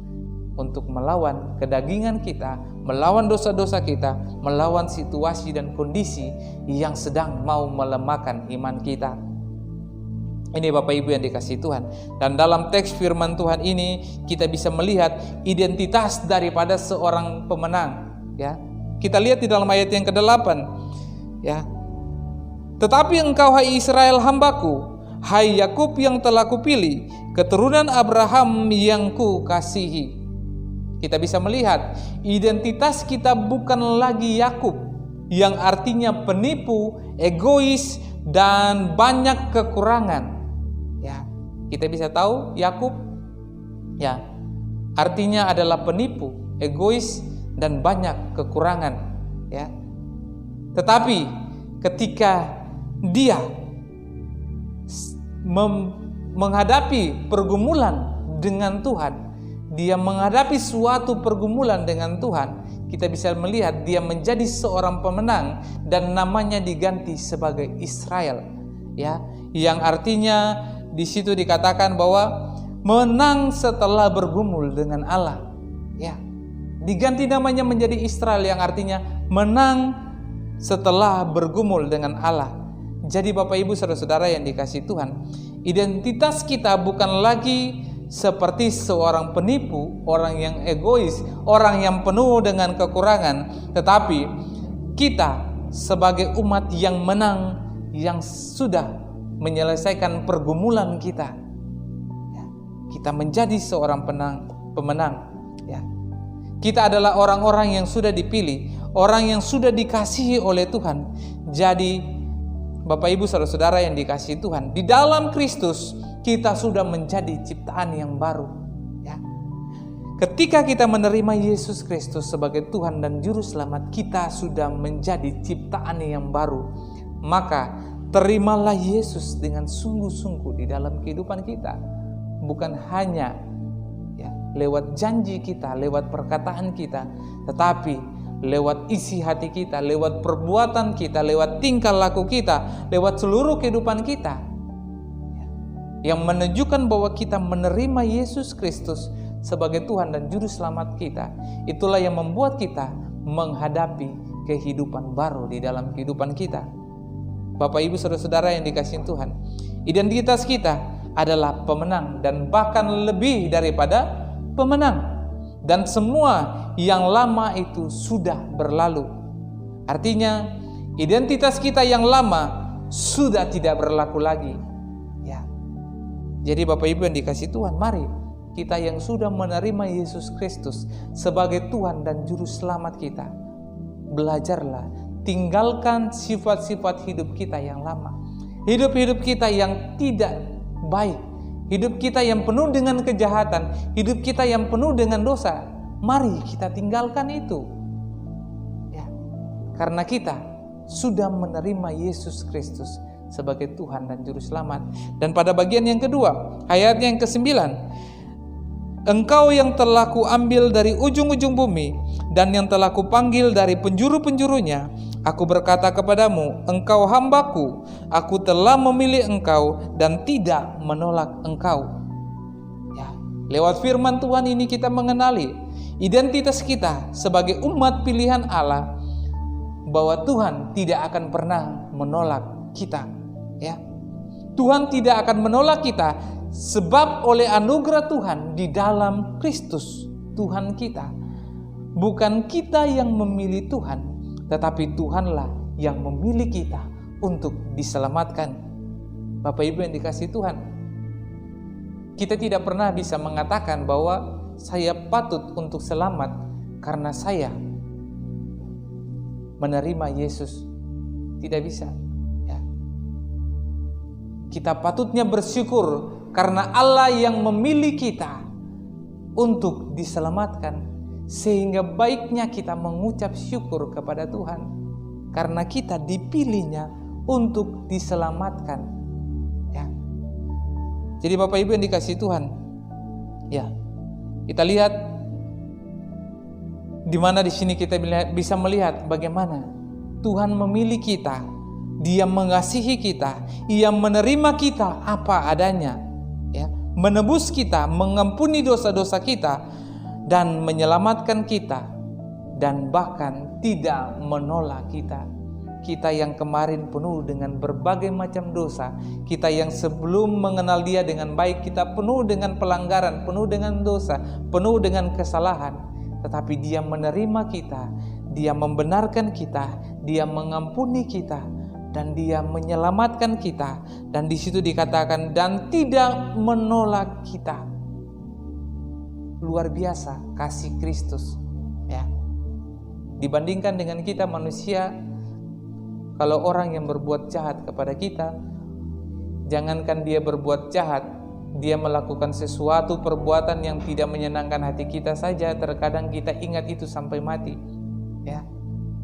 untuk melawan kedagingan kita, melawan dosa-dosa kita, melawan situasi dan kondisi yang sedang mau melemahkan iman kita. Ini Bapak Ibu yang dikasihi Tuhan. Dan dalam teks firman Tuhan ini kita bisa melihat identitas daripada seorang pemenang, ya. Kita lihat di dalam ayat yang ke-8, ya. Tetapi engkau hai Israel hambaku, hai Yakub yang telah kupilih, keturunan Abraham yang ku kasihi. Kita bisa melihat identitas kita bukan lagi Yakub yang artinya penipu, egois dan banyak kekurangan. Ya, kita bisa tahu Yakub, ya, artinya adalah penipu, egois dan banyak kekurangan, ya. Tetapi ketika dia menghadapi pergumulan dengan Tuhan, dia menghadapi suatu pergumulan dengan Tuhan, kita bisa melihat dia menjadi seorang pemenang dan namanya diganti sebagai Israel, ya, yang artinya di situ dikatakan bahwa menang setelah bergumul dengan Allah, ya. Diganti namanya menjadi Israel yang artinya menang setelah bergumul dengan Allah. Jadi Bapak Ibu saudara-saudara yang dikasihi Tuhan, identitas kita bukan lagi seperti seorang penipu, orang yang egois, orang yang penuh dengan kekurangan, tetapi kita sebagai umat yang menang, yang sudah menyelesaikan pergumulan kita, ya, kita menjadi seorang pemenang, ya. Kita adalah orang-orang yang sudah dipilih, orang yang sudah dikasihi oleh Tuhan. Jadi Bapak Ibu saudara-saudara yang dikasihi Tuhan, di dalam Kristus kita sudah menjadi ciptaan yang baru, ya. Ketika kita menerima Yesus Kristus sebagai Tuhan dan Juru Selamat, kita sudah menjadi ciptaan yang baru. Maka terimalah Yesus dengan sungguh-sungguh di dalam kehidupan kita. Bukan hanya, ya, lewat janji kita, lewat perkataan kita, tetapi lewat isi hati kita, lewat perbuatan kita, lewat tingkah laku kita, lewat seluruh kehidupan kita, ya, yang menunjukkan bahwa kita menerima Yesus Kristus sebagai Tuhan dan Juru Selamat kita. Itulah yang membuat kita menghadapi kehidupan baru di dalam kehidupan kita. Bapak Ibu saudara-saudara yang dikasihi Tuhan, identitas kita adalah pemenang dan bahkan lebih daripada pemenang. Dan semua yang lama itu sudah berlalu. Artinya identitas kita yang lama sudah tidak berlaku lagi, ya. Jadi Bapak Ibu yang dikasihi Tuhan, mari kita yang sudah menerima Yesus Kristus sebagai Tuhan dan Juru Selamat kita, belajarlah, tinggalkan sifat-sifat hidup kita yang lama, hidup-hidup kita yang tidak baik, hidup kita yang penuh dengan kejahatan, hidup kita yang penuh dengan dosa. Mari kita tinggalkan itu, ya, karena kita sudah menerima Yesus Kristus sebagai Tuhan dan Juru Selamat. Dan pada bagian yang kedua, ayat yang ke-9, Engkau yang telah kuambil dari ujung-ujung bumi dan yang telah kupanggil dari penjuru-penjurunya, aku berkata kepadamu, engkau hambaku, aku telah memilih engkau dan tidak menolak engkau. Ya, lewat firman Tuhan ini kita mengenali identitas kita sebagai umat pilihan Allah, bahwa Tuhan tidak akan pernah menolak kita. Ya, Tuhan tidak akan menolak kita sebab oleh anugerah Tuhan di dalam Kristus Tuhan kita. Bukan kita yang memilih Tuhan, tetapi Tuhanlah yang memilih kita untuk diselamatkan. Bapak Ibu yang dikasihi Tuhan, kita tidak pernah bisa mengatakan bahwa saya patut untuk selamat karena saya menerima Yesus. Tidak bisa. Ya. Kita patutnya bersyukur karena Allah yang memilih kita untuk diselamatkan, sehingga baiknya kita mengucap syukur kepada Tuhan karena kita dipilihnya untuk diselamatkan. Ya. Jadi Bapak Ibu yang dikasihi Tuhan, ya, kita lihat di mana di sini kita bisa melihat bagaimana Tuhan memilih kita, Dia mengasihi kita, Ia menerima kita apa adanya. Menebus kita, mengampuni dosa-dosa kita, dan menyelamatkan kita, dan bahkan tidak menolak kita. Kita yang kemarin penuh dengan berbagai macam dosa, kita yang sebelum mengenal Dia dengan baik, kita penuh dengan pelanggaran, penuh dengan dosa, penuh dengan kesalahan. Tetapi Dia menerima kita, Dia membenarkan kita, Dia mengampuni kita, dan Dia menyelamatkan kita. Dan di situ dikatakan dan tidak menolak kita. Luar biasa kasih Kristus, ya. Dibandingkan dengan kita manusia, kalau orang yang berbuat jahat kepada kita, jangankan dia berbuat jahat, dia melakukan sesuatu perbuatan yang tidak menyenangkan hati kita saja, terkadang kita ingat itu sampai mati, ya.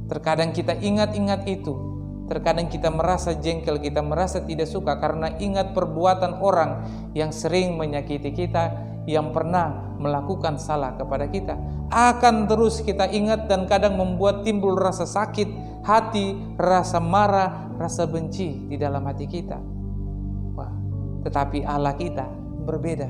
Terkadang kita ingat itu. Terkadang kita merasa jengkel, kita merasa tidak suka karena ingat perbuatan orang yang sering menyakiti kita, yang pernah melakukan salah kepada kita. Akan terus kita ingat dan kadang membuat timbul rasa sakit hati, rasa marah, rasa benci di dalam hati kita. Wah, tetapi Allah kita berbeda.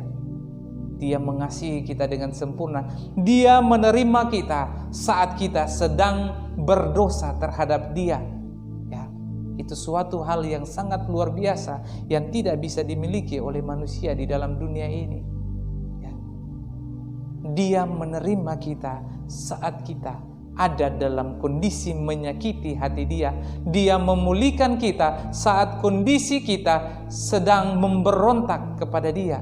Dia mengasihi kita dengan sempurna. Dia menerima kita saat kita sedang berdosa terhadap Dia. Itu suatu hal yang sangat luar biasa yang tidak bisa dimiliki oleh manusia di dalam dunia ini. Ya. Dia menerima kita saat kita ada dalam kondisi menyakiti hati Dia. Dia memulihkan kita saat kondisi kita sedang memberontak kepada Dia.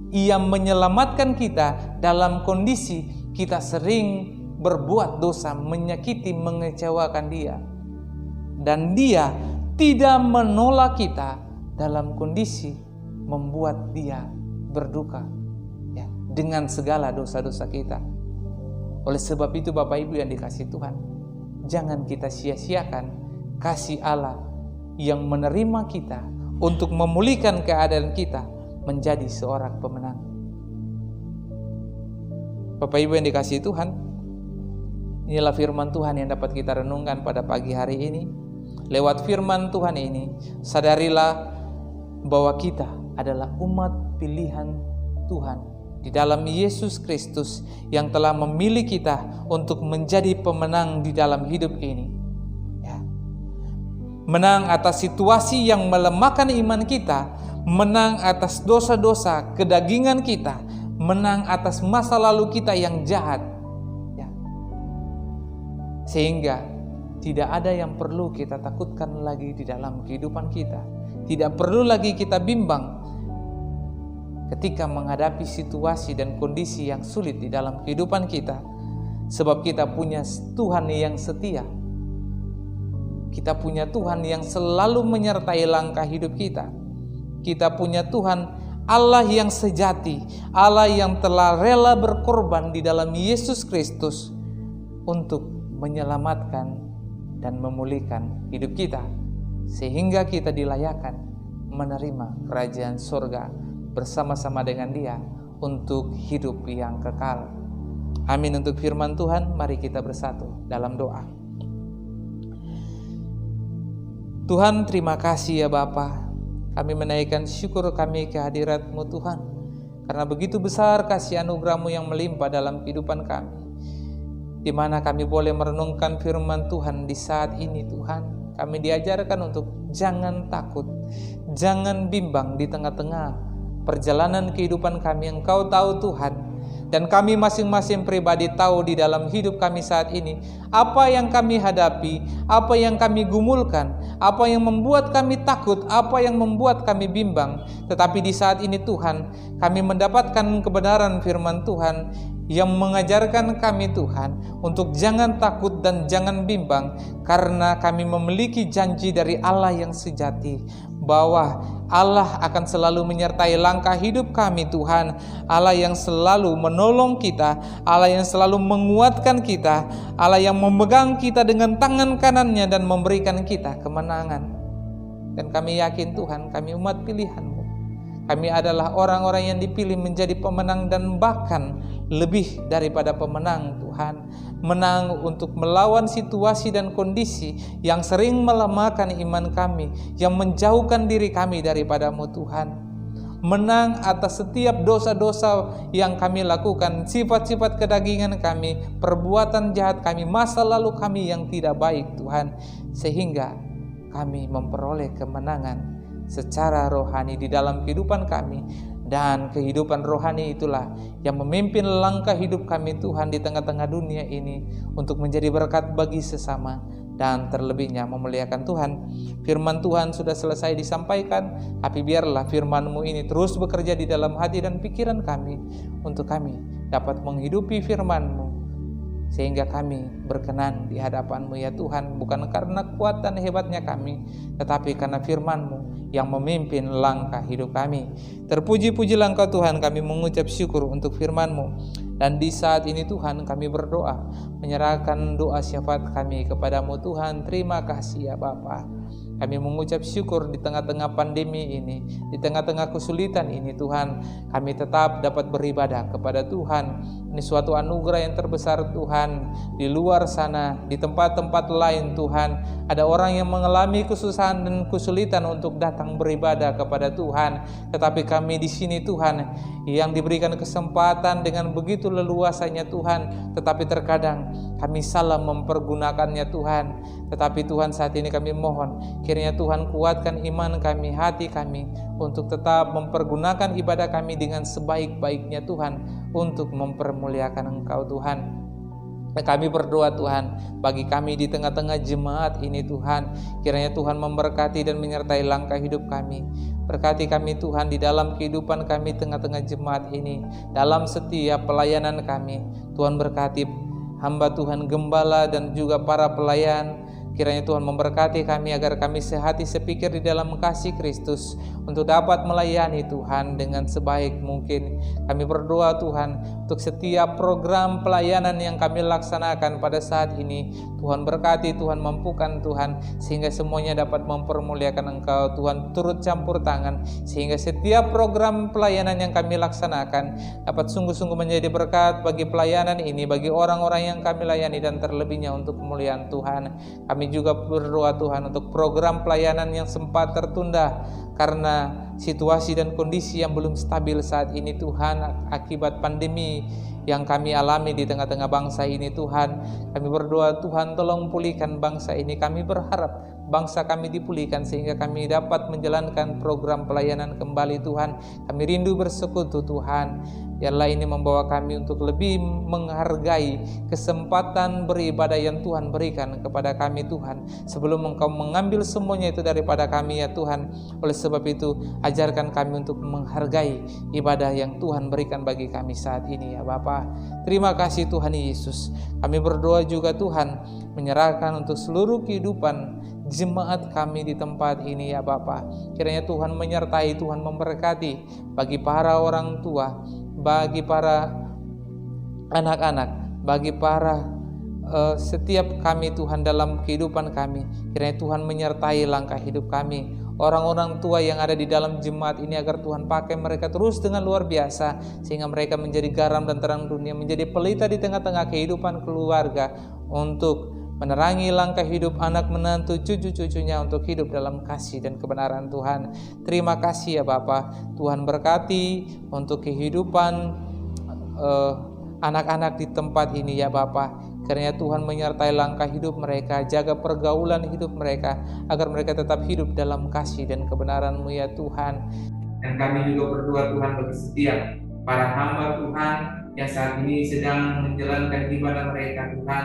Ia menyelamatkan kita dalam kondisi kita sering berbuat dosa, menyakiti, mengecewakan Dia. Dan Dia tidak menolak kita dalam kondisi membuat Dia berduka, ya, dengan segala dosa-dosa kita. Oleh sebab itu Bapak Ibu yang dikasihi Tuhan, jangan kita sia-siakan kasih Allah yang menerima kita untuk memulihkan keadaan kita menjadi seorang pemenang. Bapak Ibu yang dikasihi Tuhan, inilah firman Tuhan yang dapat kita renungkan pada pagi hari ini. Lewat firman Tuhan ini, sadarilah bahwa kita adalah umat pilihan Tuhan di dalam Yesus Kristus yang telah memilih kita untuk menjadi pemenang di dalam hidup ini. Ya. Menang atas situasi yang melemahkan iman kita, menang atas dosa-dosa kedagingan kita, menang atas masa lalu kita yang jahat. Ya. Sehingga tidak ada yang perlu kita takutkan lagi di dalam kehidupan kita. Tidak perlu lagi kita bimbang ketika menghadapi situasi dan kondisi yang sulit di dalam kehidupan kita. Sebab kita punya Tuhan yang setia. Kita punya Tuhan yang selalu menyertai langkah hidup kita. Kita punya Tuhan Allah yang sejati, Allah yang telah rela berkorban di dalam Yesus Kristus untuk menyelamatkan dan memulihkan hidup kita, sehingga kita dilayakan menerima kerajaan surga bersama-sama dengan Dia untuk hidup yang kekal. Amin. Untuk firman Tuhan, mari kita bersatu dalam doa. Tuhan, terima kasih ya Bapa. Kami menaikkan syukur kami ke hadirat-Mu Tuhan, karena begitu besar kasih anugerah-Mu yang melimpah dalam kehidupan kami, di mana kami boleh merenungkan firman Tuhan di saat ini. Tuhan, kami diajarkan untuk jangan takut, jangan bimbang di tengah-tengah perjalanan kehidupan kami. Engkau tahu Tuhan, dan kami masing-masing pribadi tahu di dalam hidup kami saat ini apa yang kami hadapi, apa yang kami gumulkan, apa yang membuat kami takut, apa yang membuat kami bimbang. Tetapi di saat ini Tuhan, kami mendapatkan kebenaran firman Tuhan yang mengajarkan kami Tuhan untuk jangan takut dan jangan bimbang, karena kami memiliki janji dari Allah yang sejati bahwa Allah akan selalu menyertai langkah hidup kami Tuhan. Allah yang selalu menolong kita, Allah yang selalu menguatkan kita, Allah yang memegang kita dengan tangan kanannya dan memberikan kita kemenangan. Dan kami yakin Tuhan, kami umat pilihan-Mu, kami adalah orang-orang yang dipilih menjadi pemenang dan bahkan lebih daripada pemenang Tuhan. Menang untuk melawan situasi dan kondisi yang sering melemahkan iman kami, yang menjauhkan diri kami daripada-Mu Tuhan. Menang atas setiap dosa-dosa yang kami lakukan, sifat-sifat kedagingan kami, perbuatan jahat kami, masa lalu kami yang tidak baik Tuhan, sehingga kami memperoleh kemenangan secara rohani di dalam kehidupan kami. Dan kehidupan rohani itulah yang memimpin langkah hidup kami Tuhan di tengah-tengah dunia ini untuk menjadi berkat bagi sesama dan terlebihnya memuliakan Tuhan. Firman Tuhan sudah selesai disampaikan, tapi biarlah firman-Mu ini terus bekerja di dalam hati dan pikiran kami untuk kami dapat menghidupi firman-Mu, sehingga kami berkenan di hadapan-Mu ya Tuhan, bukan karena kekuatan hebatnya kami, tetapi karena firman-Mu yang memimpin langkah hidup kami. Terpuji-pujilah Engkau Tuhan, kami mengucap syukur untuk firman-Mu. Dan di saat ini Tuhan, kami berdoa, menyerahkan doa syafaat kami kepada-Mu Tuhan. Terima kasih ya Bapa. Kami mengucap syukur di tengah-tengah pandemi ini, di tengah-tengah kesulitan ini Tuhan, kami tetap dapat beribadah kepada Tuhan. Ini suatu anugerah yang terbesar Tuhan. Di luar sana, di tempat-tempat lain Tuhan, ada orang yang mengalami kesusahan dan kesulitan untuk datang beribadah kepada Tuhan. Tetapi kami di sini Tuhan, yang diberikan kesempatan dengan begitu leluasanya Tuhan, tetapi terkadang kami salah mempergunakannya Tuhan. Tetapi Tuhan, saat ini kami mohon, kiranya Tuhan kuatkan iman kami, hati kami, untuk tetap mempergunakan ibadah kami dengan sebaik-baiknya Tuhan, untuk mempermuliakan Engkau Tuhan. Kami berdoa Tuhan, bagi kami di tengah-tengah jemaat ini Tuhan, kiranya Tuhan memberkati dan menyertai langkah hidup kami. Berkati kami Tuhan di dalam kehidupan kami tengah-tengah jemaat ini, dalam setiap pelayanan kami. Tuhan berkati hamba Tuhan gembala dan juga para pelayan. Kiranya Tuhan memberkati kami agar kami sehati sepikir di dalam kasih Kristus untuk dapat melayani Tuhan dengan sebaik mungkin. Kami berdoa Tuhan untuk setiap program pelayanan yang kami laksanakan pada saat ini. Tuhan berkati, Tuhan mampukan Tuhan, sehingga semuanya dapat mempermuliakan Engkau. Tuhan turut campur tangan sehingga setiap program pelayanan yang kami laksanakan dapat sungguh-sungguh menjadi berkat bagi pelayanan ini, bagi orang-orang yang kami layani, dan terlebihnya untuk kemuliaan Tuhan. Kami juga berdoa Tuhan untuk program pelayanan yang sempat tertunda karena situasi dan kondisi yang belum stabil saat ini Tuhan, akibat pandemi yang kami alami di tengah-tengah bangsa ini Tuhan. Kami berdoa Tuhan, tolong pulihkan bangsa ini. Kami berharap bangsa kami dipulihkan sehingga kami dapat menjalankan program pelayanan kembali Tuhan. Kami rindu bersekutu Tuhan. Biarlah ini membawa kami untuk lebih menghargai kesempatan beribadah yang Tuhan berikan kepada kami Tuhan, sebelum Engkau mengambil semuanya itu daripada kami ya Tuhan. Oleh sebab itu, ajarkan kami untuk menghargai ibadah yang Tuhan berikan bagi kami saat ini ya Bapa. Terima kasih Tuhan Yesus. Kami berdoa juga Tuhan, menyerahkan untuk seluruh kehidupan jemaat kami di tempat ini ya Bapa. Kiranya Tuhan menyertai, Tuhan memberkati bagi para orang tua, bagi para anak-anak, bagi para setiap kami Tuhan dalam kehidupan kami. Kiranya Tuhan menyertai langkah hidup kami orang-orang tua yang ada di dalam jemaat ini, agar Tuhan pakai mereka terus dengan luar biasa, sehingga mereka menjadi garam dan terang dunia, menjadi pelita di tengah-tengah kehidupan keluarga, untuk menerangi langkah hidup anak menantu cucu-cucunya untuk hidup dalam kasih dan kebenaran Tuhan. Terima kasih ya Bapa. Tuhan berkati untuk kehidupan anak-anak di tempat ini ya Bapa. Karena Tuhan menyertai langkah hidup mereka, jaga pergaulan hidup mereka, agar mereka tetap hidup dalam kasih dan kebenaran-Mu ya Tuhan. Dan kami juga berdoa Tuhan bagi setiap para hamba Tuhan yang saat ini sedang menjalankan ibadah mereka Tuhan,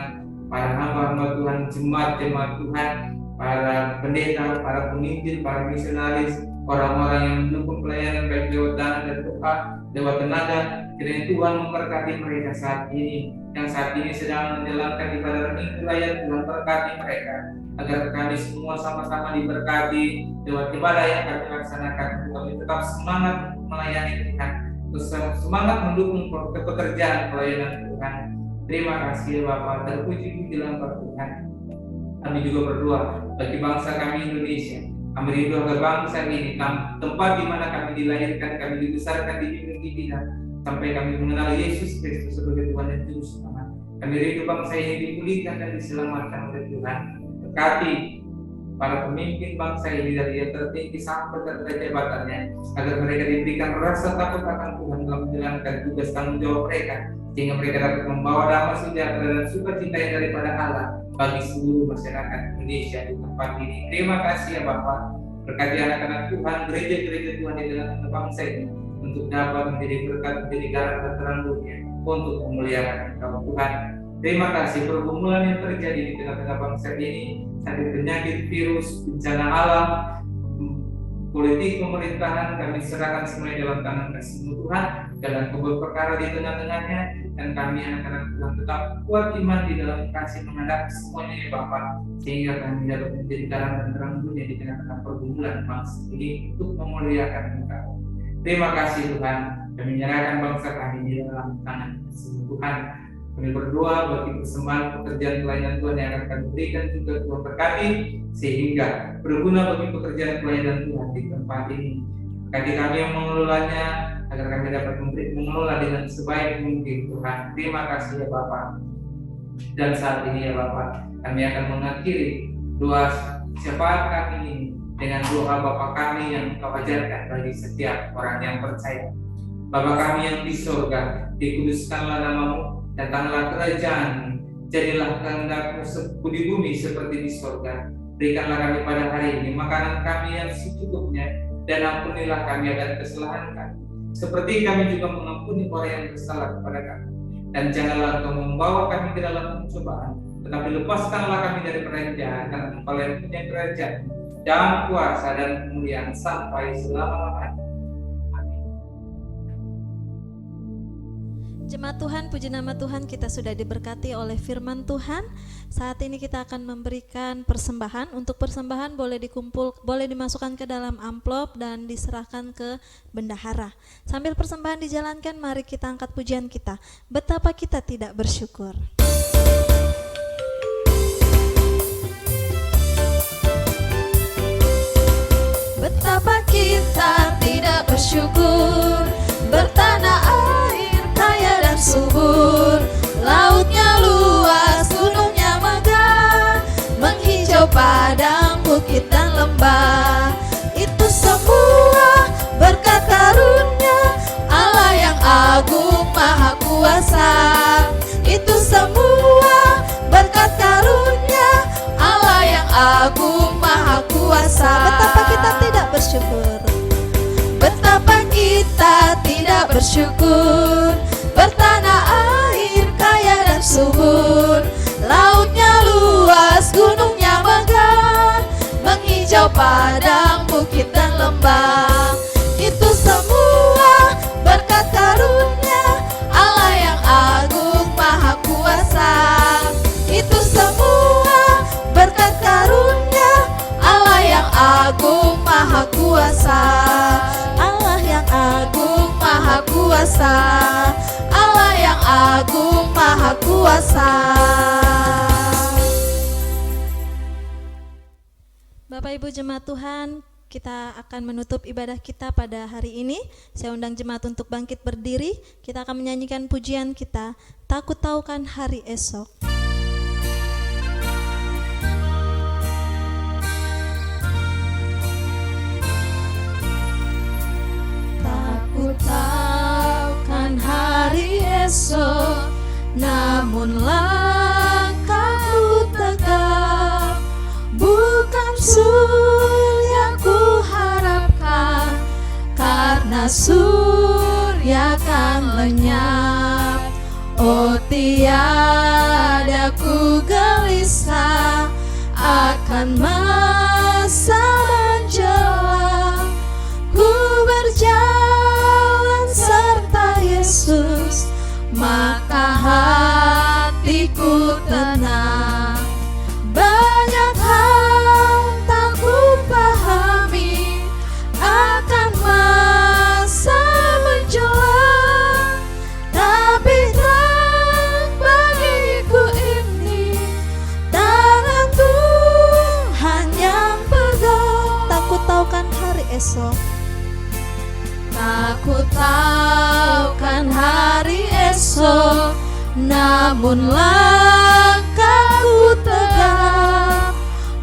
para hamba-hamba Tuhan, jemaat-jemaat Tuhan, para pendeta, para pemimpin, para misionaris, orang-orang yang mendukung pelayanan baik lewat dana dan doa, lewat tenaga. Kiranya Tuhan memberkati mereka saat ini, yang saat ini sedang menjalankan ibadah minggu raya. Tuhan berkati mereka, agar kami semua sama-sama diberkati lewat ibadah yang kami laksanakan. Kami tetap semangat melayani Tuhan, semangat mendukung pekerjaan pelayanan Tuhan. Terima kasih Bapak, terpuji-pujilah Tuhan. Kami juga berdoa bagi bangsa kami Indonesia. Kami rindu agar bangsa ini, tempat di mana kami dilahirkan, kami dibesarkan, dibimbing, dididik, sampai kami mengenal Yesus Kristus sebagai Tuhan dan Juru Selamat. Kami rindu bangsa ini dipulihkan dan diselamatkan oleh Tuhan. Berkati para pemimpin bangsa ini dari yang tertinggi sampai ke jabatannya, agar mereka diberikan rasa takut akan Tuhan dalam menjalankan tugas tanggung jawab mereka, sehingga mereka dapat membawa damai sejahtera dan sukacita yang daripada Allah bagi seluruh masyarakat Indonesia di tempat ini. Terima kasih ya Bapak. Berkati anak-anak Tuhan, gereja-gereja Tuhan di dalam bangsa ini, untuk dapat menjadi berkat, menjadi garam dan terang dunia, untuk memuliakan Engkau Tuhan. Terima kasih. Pergumulan yang terjadi di tengah-tengah bangsa ini, sakit penyakit, virus, bencana alam, politik pemerintahan, kami serahkan semuanya dalam tangan kasih-Mu Tuhan, dalam kubur perkara di tengah-tengahnya, dan kami anak-anak Tuhan tetap kuat iman di dalam kasih menghadapi semuanya ya Bapak, sehingga kami dapat menjadi garam dan terang dunia di tengah-tengah pergumulan bangsa ini untuk memuliakan Engkau. Terima kasih Tuhan. Kami menyerahkan bangsa kami di dalam tangan kasih-Mu Tuhan. Kami berdoa bagi persembahan pekerjaan pelayanan Tuhan yang akan kami berikan, juga Tuhan berkati, sehingga berguna bagi pekerjaan pelayanan Tuhan di tempat ini. Berkati kami yang mengelolanya, agar kami dapat mengelola dengan sebaik mungkin Tuhan. Terima kasih ya Bapak. Dan saat ini ya Bapak, kami akan mengakhiri doa syafaat kami ini dengan doa Bapa kami yang Engkau ajarkan bagi setiap orang yang percaya. Bapa kami yang di surga, dikuduskanlah nama-Mu, datanglah kerajaan-Mu, jadilah kehendak-Mu di bumi seperti di surga. Berikanlah kami pada hari ini makanan kami yang secukupnya, dan ampunilah kami akan kesalahan kami, seperti kami juga mengampuni orang yang bersalah kepada kami. Dan janganlah Engkau membawa kami ke dalam pencobaan, tetapi lepaskanlah kami dari jahat, karena Engkau yang punya kerajaan dan kuasa dan kemuliaan sampai selama-lamanya. Jemaat Tuhan, puji nama Tuhan, kita sudah diberkati oleh firman Tuhan. Saat ini kita akan memberikan persembahan. Untuk persembahan boleh dimasukkan ke dalam amplop dan diserahkan ke bendahara. Sambil persembahan dijalankan, mari kita angkat pujian kita. Betapa kita tidak bersyukur. Betapa kita tidak bersyukur, bertanah air kaya dan subur, lautnya luas, gunungnya megah, menghijau padang, bukit dan lembah. Itu semua berkat karunia Allah yang agung maha kuasa. Itu semua berkat karunia Allah yang agung maha kuasa. Betapa kita tidak bersyukur, betapa kita tidak bersyukur, bertanah air kaya dan subur, lautnya luas, gunungnya megah, menghijau padang, bukit dan lembah. Itu semua berkat karunia Allah yang agung maha kuasa. Itu semua berkat karunia Allah yang agung maha kuasa. Allah yang agung maha kuasa. Allah yang agung maha kuasa. Bapak Ibu jemaat Tuhan, kita akan menutup ibadah kita pada hari ini. Saya undang jemaat untuk bangkit berdiri. Kita akan menyanyikan pujian kita, Tak Ku Tahu Kan Hari Esok. Tak ku tahu kan hari esok, namun langkahku tegak. Bukan surya ku harapkan, karena surya kan lenyap. Oh tiada ku gelisah akan masa menjelang. Ku berjalan serta Yesus, maka hatiku tenang. Banyak hal tak ku pahami akan masa menjelang, tapi terang bagiku ini tangan Tuhan yang pegang. Tak ku tahu kan hari esok, tak ku tahu kan hari esok, namun langkahku tegak.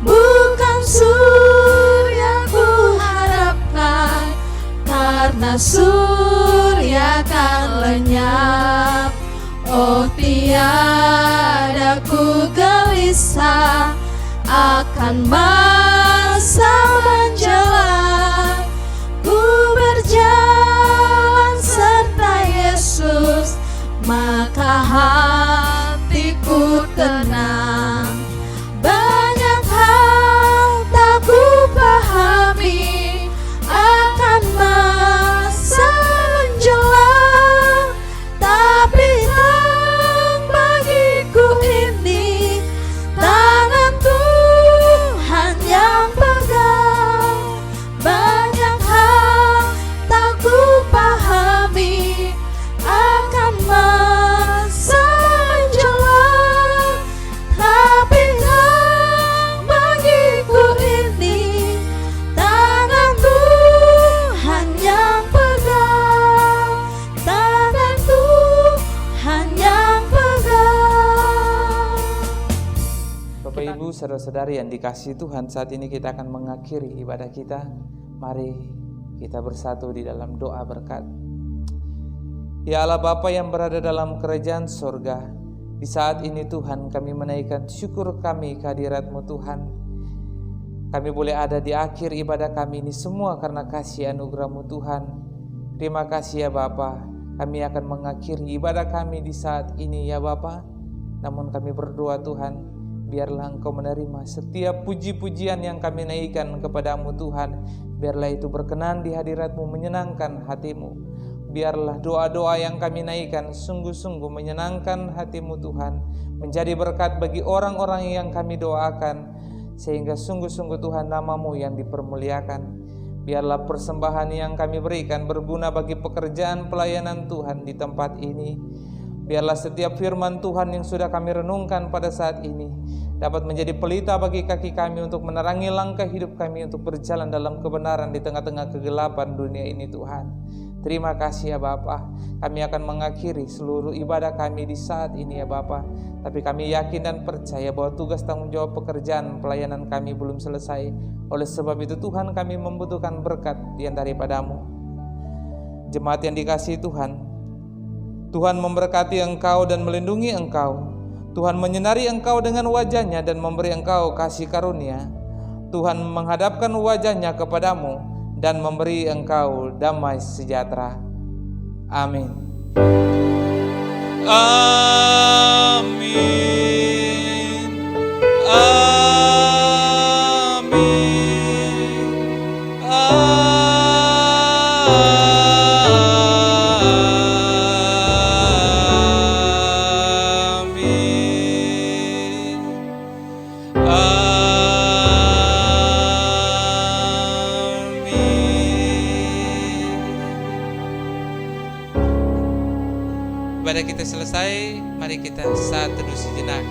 Bukan surya ku harapkan, karena surya kan lenyap. Oh tiada ku gelisah akan masa menjelang. Ku berjalan serta Yesus, maka hatiku tenang. Banyak hal tak ku pahami akan masa menjelang, tapi terang bagiku ini tangan Tuhan yang pegang. Banyak hal tak ku pahami akan masa menjelang, tapi terang bagiku ini tangan Tuhan yang pegang. Tangan Tuhan yang pegang. Bapak Ibu, saudara-saudari yang dikasihi Tuhan, saat ini kita akan mengakhiri ibadah kita. Mari kita bersatu di dalam doa berkat. Ya Allah Bapa yang berada dalam kerajaan sorga, di saat ini Tuhan kami menaikkan syukur kami kehadirat-Mu Tuhan. Kami boleh ada di akhir ibadah kami ini semua karena kasih anugerah-Mu Tuhan. Terima kasih ya Bapa. Kami akan mengakhiri ibadah kami di saat ini ya Bapa. Namun kami berdoa Tuhan, biarlah Engkau menerima setiap puji-pujian yang kami naikkan kepadamu Tuhan. Biarlah itu berkenan di hadirat-Mu, menyenangkan hati-Mu. Biarlah doa-doa yang kami naikkan sungguh-sungguh menyenangkan hati-Mu Tuhan, menjadi berkat bagi orang-orang yang kami doakan, sehingga sungguh-sungguh Tuhan nama-Mu yang dipermuliakan. Biarlah persembahan yang kami berikan berguna bagi pekerjaan pelayanan Tuhan di tempat ini. Biarlah setiap firman Tuhan yang sudah kami renungkan pada saat ini dapat menjadi pelita bagi kaki kami untuk menerangi langkah hidup kami untuk berjalan dalam kebenaran di tengah-tengah kegelapan dunia ini Tuhan. Terima kasih ya Bapa. Kami akan mengakhiri seluruh ibadah kami di saat ini ya Bapa. Tapi kami yakin dan percaya bahwa tugas tanggung jawab pekerjaan pelayanan kami belum selesai. Oleh sebab itu Tuhan, kami membutuhkan berkat yang daripada-Mu. Jemaat yang dikasihi Tuhan, Tuhan memberkati engkau dan melindungi engkau. Tuhan menyinari engkau dengan wajah-Nya dan memberi engkau kasih karunia. Tuhan menghadapkan wajah-Nya kepadamu dan memberi engkau damai sejahtera. Amin. Amin. Amin. Ibadah kita selesai, mari kita saat teduh sejenak.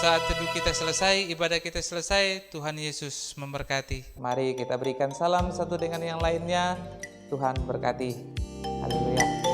saat teduh kita selesai, ibadah kita selesai. Tuhan Yesus memberkati. Mari kita berikan salam satu dengan yang lainnya. Tuhan berkati. Haleluya.